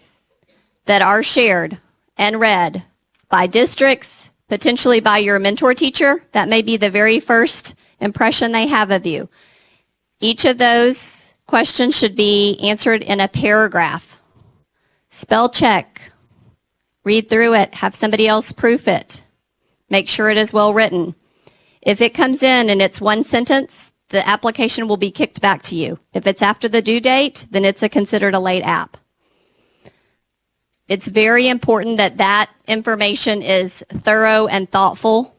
that are shared and read by districts, potentially by your mentor teacher. That may be the very first impression they have of you. Each of those questions should be answered in a paragraph. Spell check. Read through it. Have somebody else proof it. Make sure it is well written. If it comes in and it's one sentence, the application will be kicked back to you. If it's after the due date, then it's considered a late app. It's very important that that information is thorough and thoughtful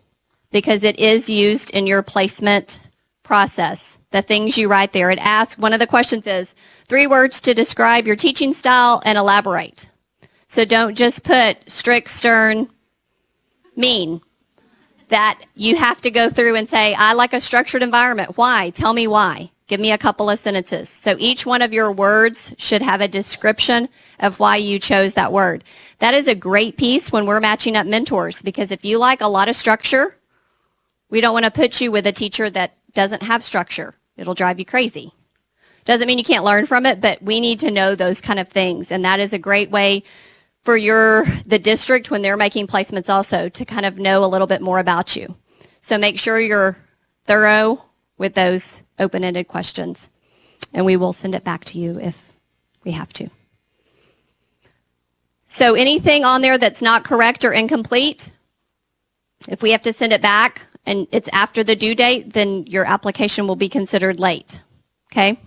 because it is used in your placement process. The things you write there. It asks, one of the questions is 3 words to describe your teaching style and elaborate. So don't just put strict, stern, mean. That you have to go through and say, I like a structured environment. Why? Tell me why. Give me a couple of sentences. So each one of your words should have a description of why you chose that word. That is a great piece when we're matching up mentors, because if you like a lot of structure, we don't want to put you with a teacher that doesn't have structure. It'll drive you crazy. Doesn't mean you can't learn from it, but we need to know those kind of things. And that is a great way for the district when they're making placements also to kind of know a little bit more about you. So make sure you're thorough with those open-ended questions, and we will send it back to you if we have to. So anything on there that's not correct or incomplete, if we have to send it back and it's after the due date, then your application will be considered late. Okay?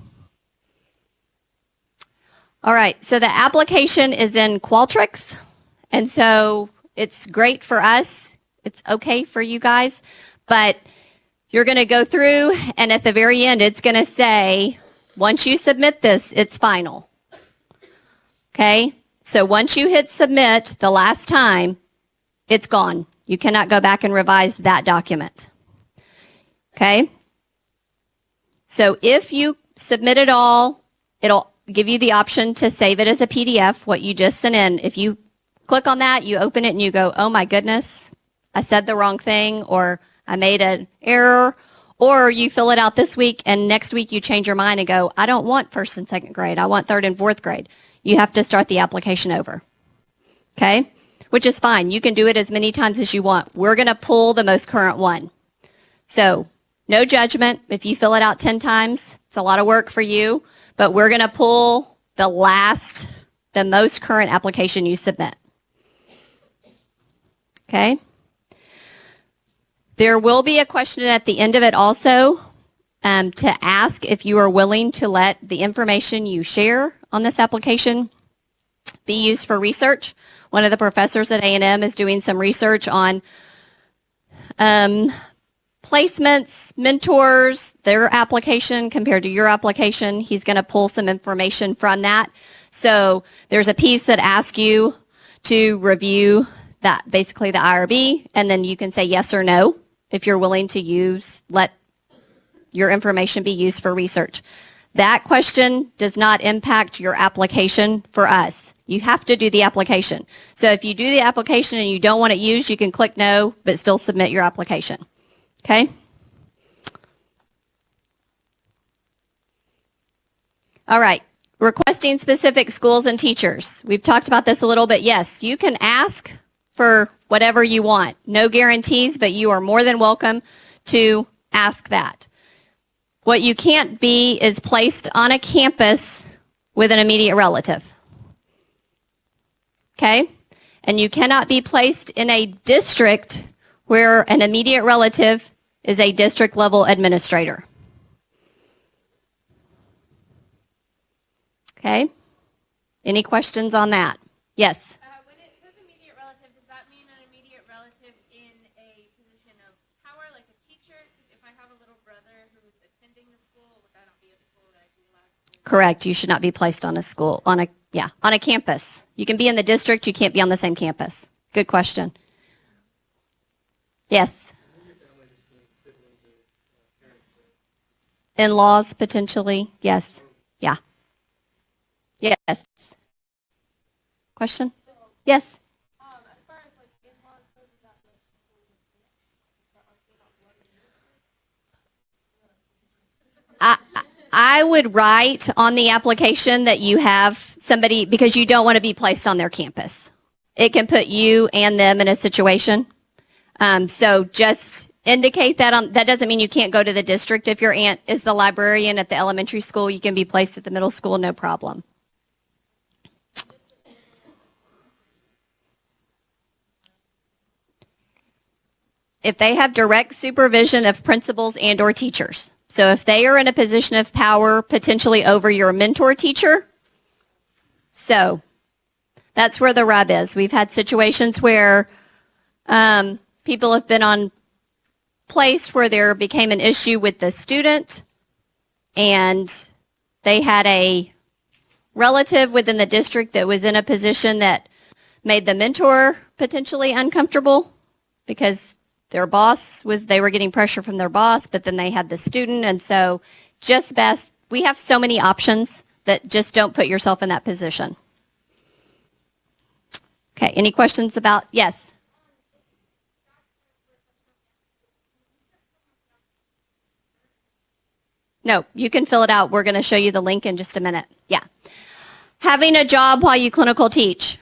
All right, so the application is in Qualtrics, and so it's great for us. It's okay for you guys, but you're going to go through, and at the very end, it's going to say, once you submit this, it's final. Okay? So once you hit submit the last time, it's gone. You cannot go back and revise that document. Okay? So if you submit it all, it'll give you the option to save it as a PDF, what you just sent in. If you click on that, you open it and you go, oh my goodness, I said the wrong thing, or I made an error, or you fill it out this week and next week you change your mind and go, I don't want 1st and 2nd grade, I want 3rd and 4th grade. You have to start the application over. Okay? Which is fine. You can do it as many times as you want. We're going to pull the most current one. So no judgment. If you fill it out 10 times, it's a lot of work for you. But we're going to pull the most current application you submit. Okay? There will be a question at the end of it also to ask if you are willing to let the information you share on this application be used for research. One of the professors at A&M is doing some research on placements, mentors, their application compared to your application. He's going to pull some information from that. So there's a piece that asks you to review that, basically the IRB, and then you can say yes or no if you're willing to let your information be used for research. That question does not impact your application for us. You have to do the application. So if you do the application and you don't want it used, you can click no, but still submit your application. Okay? All right. Requesting specific schools and teachers. We've talked about this a little bit. Yes, you can ask for whatever you want. No guarantees, but you are more than welcome to ask that. What you can't be is placed on a campus with an immediate relative. Okay? And you cannot be placed in a district where an immediate relative is a district level administrator. Okay? Any questions on that? Yes? When it says immediate relative, does that mean an immediate relative in a position of power, like a teacher? If I have a little brother who's attending the school, would that not be a school that I'd be allowed to? Correct. You should not be placed on a school, on a campus. You can be in the district, you can't be on the same campus. Good question. Yes? In-laws, potentially. Yes. Yeah. Yes. Question? Yes? As far as like in-laws goes, is that like I would write on the application that you have somebody, because you don't want to be placed on their campus. It can put you and them in a situation. So just indicate that. That doesn't mean you can't go to the district. If your aunt is the librarian at the elementary school, you can be placed at the middle school, no problem. If they have direct supervision of principals and or teachers. So if they are in a position of power potentially over your mentor teacher, so that's where the rub is. We've had situations where people have been on place where there became an issue with the student and they had a relative within the district that was in a position that made the mentor potentially uncomfortable because their boss they were getting pressure from their boss, but then they had the student. And so just best, we have so many options that just don't put yourself in that position. Okay, any questions about, yes? No, you can fill it out. We're going to show you the link in just a minute. Yeah. Having a job while you clinical teach.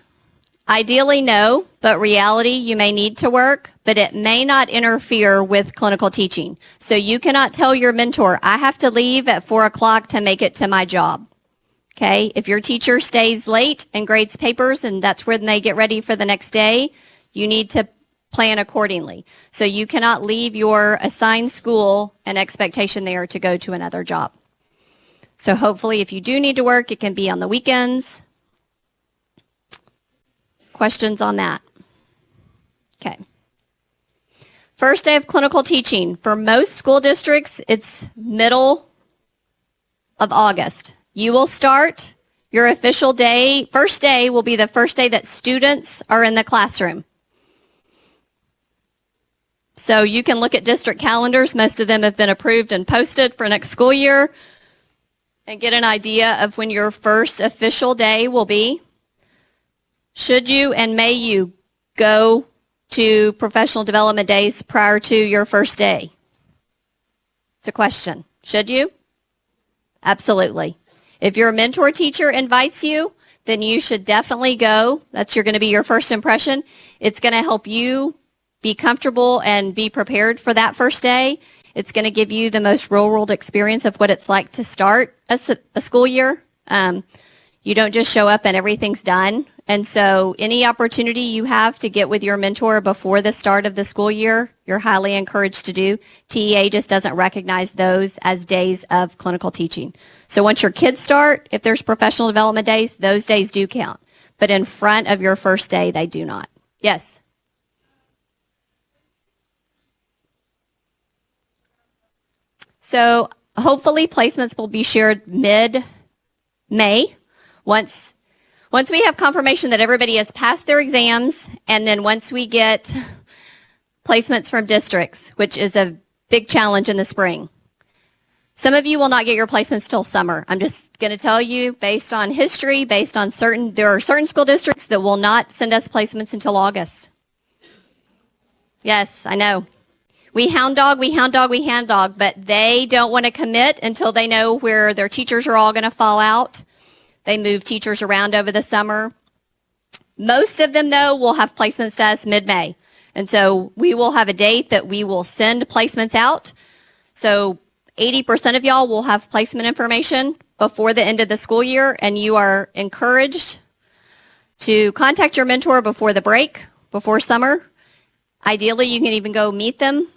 Ideally, no, but reality, you may need to work, but it may not interfere with clinical teaching. So you cannot tell your mentor, I have to leave at 4 o'clock to make it to my job. Okay? If your teacher stays late and grades papers and that's when they get ready for the next day, you need to plan accordingly. So you cannot leave your assigned school and expectation there to go to another job. So hopefully if you do need to work, it can be on the weekends. Questions on that? Okay. First day of clinical teaching. For most school districts, it's middle of August. You will start your official day. First day will be the first day that students are in the classroom. So you can look at district calendars. Most of them have been approved and posted for next school year and get an idea of when your first official day will be. Should you and may you go to professional development days prior to your first day? It's a question. Should you? Absolutely. If your mentor teacher invites you, then you should definitely go. That's going to be your first impression. It's going to help you be comfortable and be prepared for that first day. It's going to give you the most real-world experience of what it's like to start a school year. You don't just show up and everything's done. And so any opportunity you have to get with your mentor before the start of the school year, you're highly encouraged to do. TEA just doesn't recognize those as days of clinical teaching. So once your kids start, if there's professional development days, those days do count. But in front of your first day, they do not. Yes? So hopefully placements will be shared mid-May. Once we have confirmation that everybody has passed their exams, and then once we get placements from districts, which is a big challenge in the spring. Some of you will not get your placements till summer. I'm just going to tell you based on history, based on there are certain school districts that will not send us placements until August. Yes, I know. We hound dog, but they don't want to commit until they know where their teachers are all going to fall out. They move teachers around over the summer. Most of them, though, will have placements to us mid-May. And so we will have a date that we will send placements out. So 80% of y'all will have placement information before the end of the school year, and you are encouraged to contact your mentor before the break, before summer. Ideally, you can even go meet them,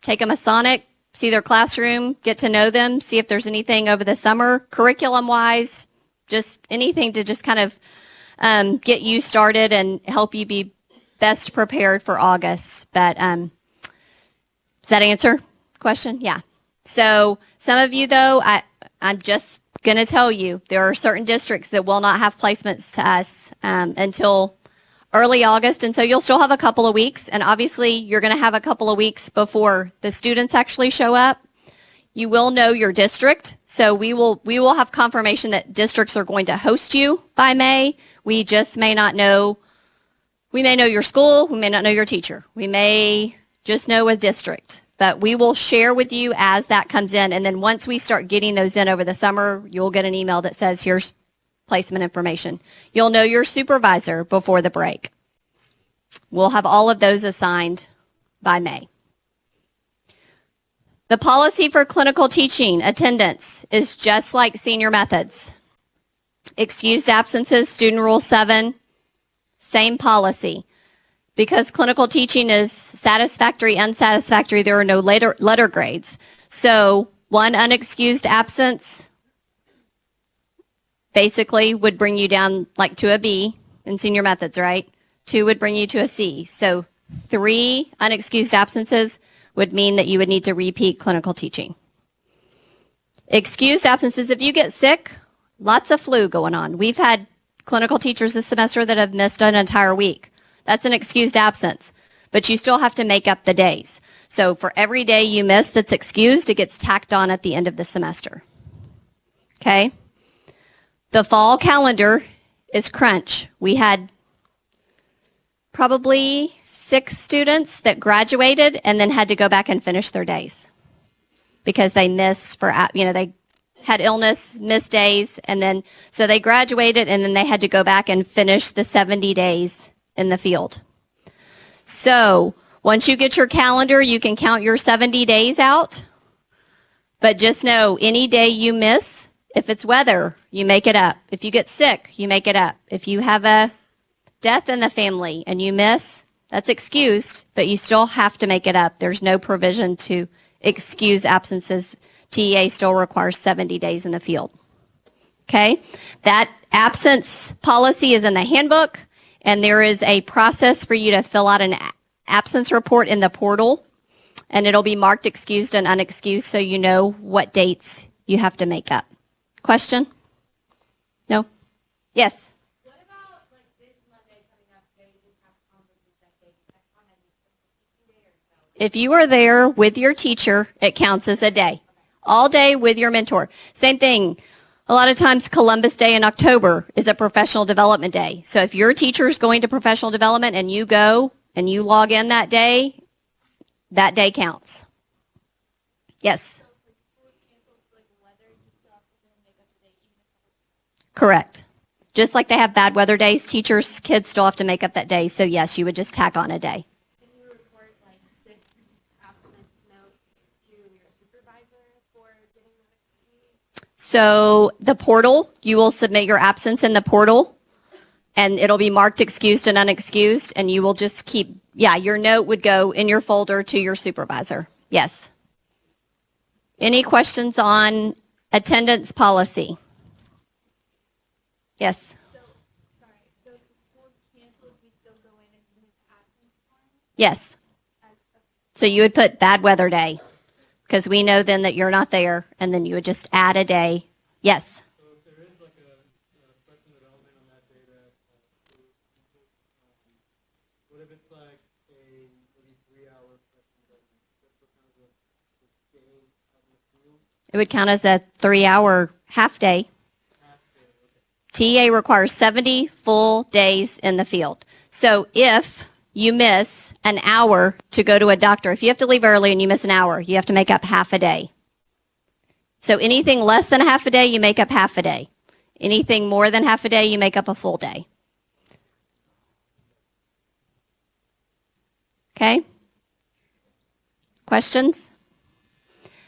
take them a Sonic, see their classroom, get to know them, see if there's anything over the summer, curriculum-wise, just anything to just kind of get you started and help you be best prepared for August. But does that answer the question? Yeah. So some of you, though, I'm just going to tell you, there are certain districts that will not have placements to us until early August, and so you'll still have a couple of weeks, and obviously you're going to have a couple of weeks before the students actually show up. You will know your district, so we will have confirmation that districts are going to host you by May. We just may not know. We may know your school, we may not know your teacher. We may just know a district, but we will share with you as that comes in, and then once we start getting those in over the summer, you'll get an email that says, here's placement information. You'll know your supervisor before the break. We'll have all of those assigned by May. The policy for clinical teaching attendance is just like senior methods. Excused absences, student rule 7, same policy. Because clinical teaching is satisfactory, unsatisfactory, there are no letter grades. So one unexcused absence basically would bring you down like to a B in senior methods, right? 2 would bring you to a C. So 3 unexcused absences would mean that you would need to repeat clinical teaching. Excused absences, if you get sick, lots of flu going on. We've had clinical teachers this semester that have missed an entire week. That's an excused absence, but you still have to make up the days. So for every day you miss that's excused, it gets tacked on at the end of the semester. Okay? The fall calendar is crunch. We had probably 6 students that graduated and then had to go back and finish their days because they missed they had illness, missed days, and then so they graduated and then they had to go back and finish the 70 days in the field. So once you get your calendar, you can count your 70 days out, but just know any day you miss, if it's weather, you make it up. If you get sick, you make it up. If you have a death in the family and you miss, that's excused, but you still have to make it up. There's no provision to excuse absences. TEA still requires 70 days in the field. Okay? That absence policy is in the handbook, and there is a process for you to fill out an absence report in the portal, and it'll be marked excused and unexcused so you know what dates you have to make up. Question? No? Yes? What about like this Monday coming up? They just have conferences that day. Is that count as a teaching day or no? If you are there with your teacher, it counts as a day. All day with your mentor. Same thing. A lot of times Columbus Day in October is a professional development day. So if your teacher is going to professional development and you go and you log in that day counts. Yes? Correct. Just like they have bad weather days, teachers, kids still have to make up that day. So yes, you would just tack on a day. Can you report like sick absence notes to your supervisor for getting that excused? So the portal, you will submit your absence in the portal, and it'll be marked excused and unexcused, and you will just keep, your note would go in your folder to your supervisor. Yes. Any questions on attendance policy? Yes. So if the school's canceled, we still go in and submit the absence form? Yes. So you would put bad weather day, because we know then that you're not there, and then you would just add a day. Yes. So if there is like a professional development on that day that school teaches, what if it's like a maybe 3-hour professional development? That's what kind of the day out in the field. It would count as a 3-hour half day. TA requires 70 full days in the field. So if you miss an hour to go to a doctor, if you have to leave early and you miss an hour, you have to make up half a day. So anything less than a half a day, you make up half a day. Anything more than half a day, you make up a full day. Okay? Questions?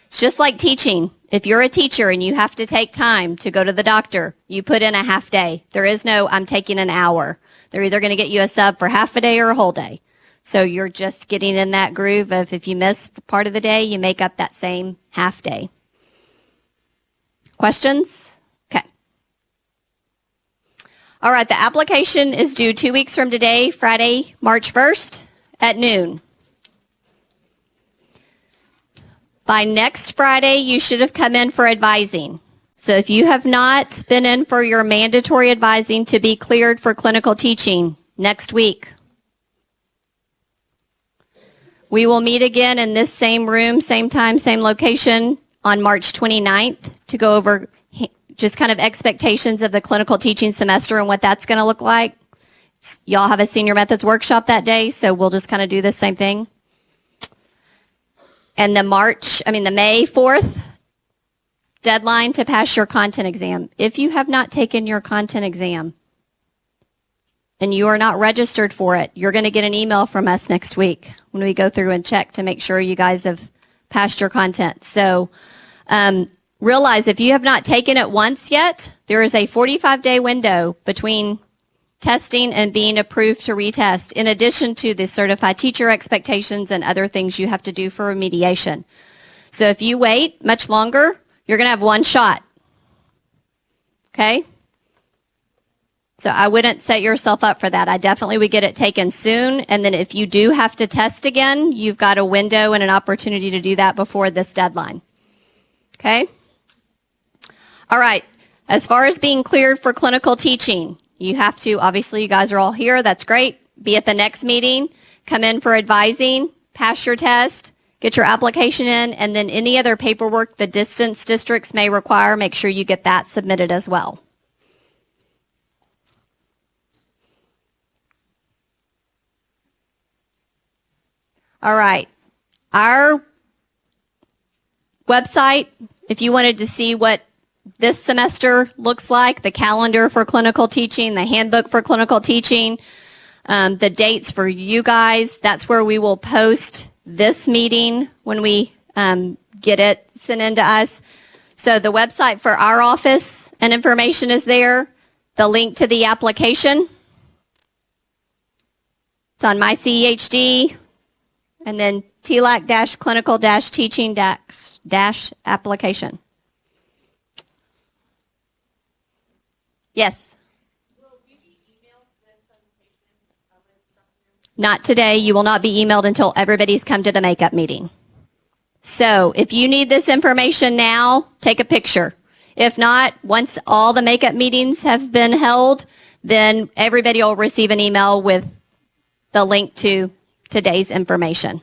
It's just like teaching. If you're a teacher and you have to take time to go to the doctor, you put in a half day. There is no, I'm taking an hour. They're either going to get you a sub for half a day or a whole day. So you're just getting in that groove of if you miss part of the day, you make up that same half day. Questions? Okay. All right, the application is due 2 weeks from today, Friday, March 1st at noon. By next Friday, you should have come in for advising. So if you have not been in for your mandatory advising to be cleared for clinical teaching next week, we will meet again in this same room, same time, same location on March 29th to go over just kind of expectations of the clinical teaching semester and what that's going to look like. Y'all have a senior methods workshop that day, so we'll just kind of do the same thing. And the May 4th deadline to pass your content exam. If you have not taken your content exam and you are not registered for it, you're going to get an email from us next week when we go through and check to make sure you guys have passed your content. So realize if you have not taken it once yet, there is a 45-day window between testing and being approved to retest, in addition to the certified teacher expectations and other things you have to do for remediation. So if you wait much longer, you're going to have one shot. Okay? So I wouldn't set yourself up for that. I definitely would get it taken soon, and then if you do have to test again, you've got a window and an opportunity to do that before this deadline. Okay? All right. As far as being cleared for clinical teaching, you have to, obviously you guys are all here, that's great. Be at the next meeting, come in for advising, pass your test, get your application in, and then any other paperwork the distance districts may require, make sure you get that submitted as well. All right. Our website, if you wanted to see what this semester looks like, the calendar for clinical teaching, the handbook for clinical teaching, the dates for you guys, that's where we will post this meeting when we get it sent in to us. So the website for our office and information is there. The link to the application, it's on my CEHD, and then TLAC-clinical-teaching-application. Yes? Will you be emailed this presentation? Not today. You will not be emailed until everybody's come to the makeup meeting. So if you need this information now, take a picture. If not, once all the makeup meetings have been held, then everybody will receive an email with the link to today's information.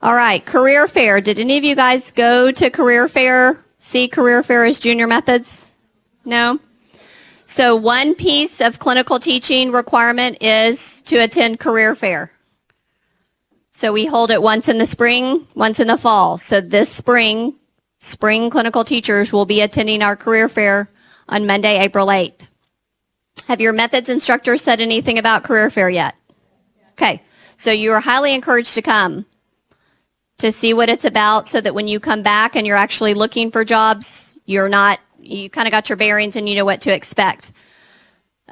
All right, career fair. Did any of you guys go to career fair, see career fair as junior methods? No? So one piece of clinical teaching requirement is to attend career fair. So we hold it once in the spring, once in the fall. So this spring clinical teachers will be attending our career fair on Monday, April 8th. Have your methods instructors said anything about career fair yet? Okay, so you are highly encouraged to come to see what it's about so that when you come back and you're actually looking for jobs, you kind of got your bearings and you know what to expect.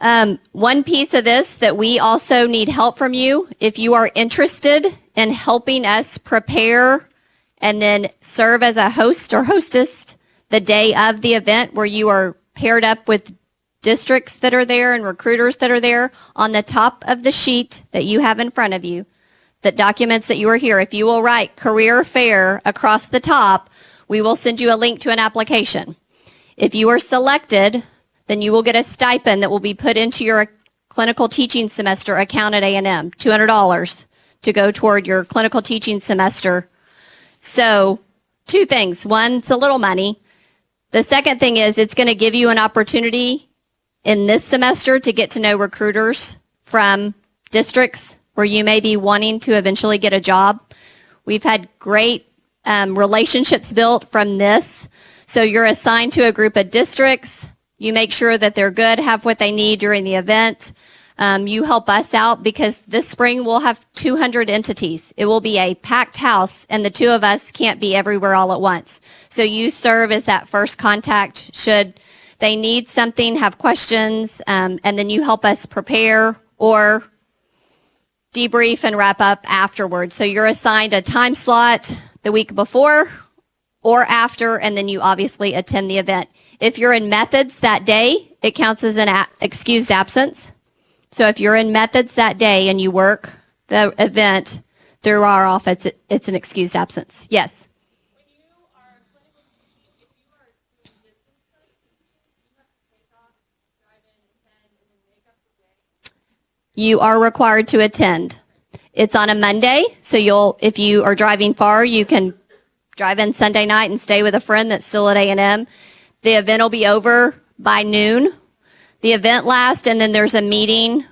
One piece of this that we also need help from you, if you are interested in helping us prepare and then serve as a host or hostess the day of the event where you are paired up with districts that are there and recruiters that are there, on the top of the sheet that you have in front of you, that documents that you are here, if you will write career fair across the top, we will send you a link to an application. If you are selected, then you will get a stipend that will be put into your clinical teaching semester account at A&M, $200 to go toward your clinical teaching semester. So 2 things. One, it's a little money. The second thing is it's going to give you an opportunity in this semester to get to know recruiters from districts where you may be wanting to eventually get a job. We've had great relationships built from this. So you're assigned to a group of districts. You make sure that they're good, have what they need during the event. You help us out because this spring we'll have 200 entities. It will be a packed house, and the 2 of us can't be everywhere all at once. So you serve as that first contact should they need something, have questions, and then you help us prepare or debrief and wrap up afterwards. So you're assigned a time slot the week before or after, and then you obviously attend the event. If you're in methods that day, it counts as an excused absence. So if you're in methods that day and you work the event through our office, it's an excused absence. Yes? When you are clinical teaching, if you are doing distance learning teaching, you have to take off, drive in, attend, and then make up the day. You are required to attend. It's on a Monday, so if you are driving far, you can drive in Sunday night and stay with a friend that's still at A&M. The event will be over by noon. The event lasts, and then there's a meeting,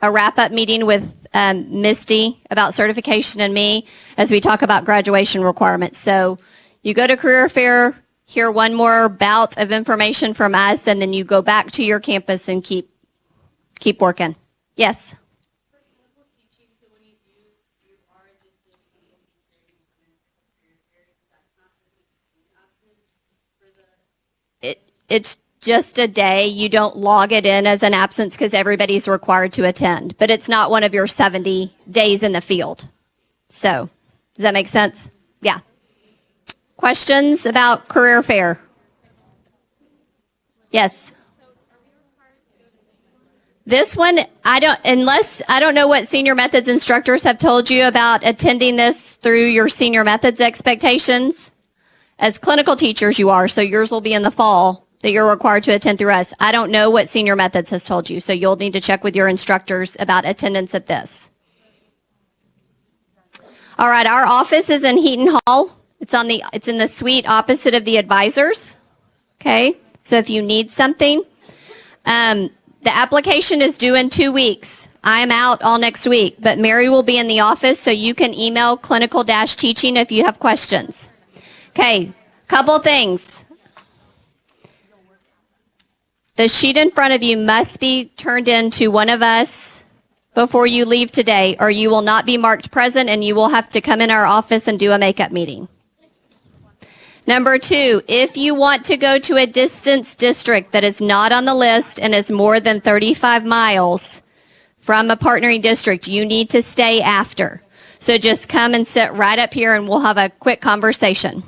a wrap-up meeting with Misty about certification and me as we talk about graduation requirements. So you go to career fair, hear one more bout of information from us, and then you go back to your campus and keep working. Yes? For clinical teaching, so when you are a distance clinical teacher, you come in for career fair, that's not an excused absence for the. It's just a day. You don't log it in as an absence because everybody's required to attend, but it's not one of your 70 days in the field. So, does that make sense? Yeah. Questions about career fair? Yes. This one, I don't know what senior methods instructors have told you about attending this through your senior methods expectations. As clinical teachers you are, so yours will be in the fall that you're required to attend through us. I don't know what senior methods has told you, so you'll need to check with your instructors about attendance at this. All right, our office is in Heaton Hall. It's in the suite opposite of the advisors. Okay, so if you need something, the application is due in 2 weeks. I am out all next week, but Mary will be in the office, so you can email clinical-teaching if you have questions. Okay, couple things. The sheet in front of you must be turned in to one of us before you leave today, or you will not be marked present and you will have to come in our office and do a makeup meeting. Number 2, if you want to go to a distance district that is not on the list and is more than 35 miles from a partnering district, you need to stay after. So just come and sit right up here and we'll have a quick conversation.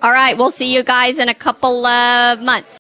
All right, we'll see you guys in a couple of months.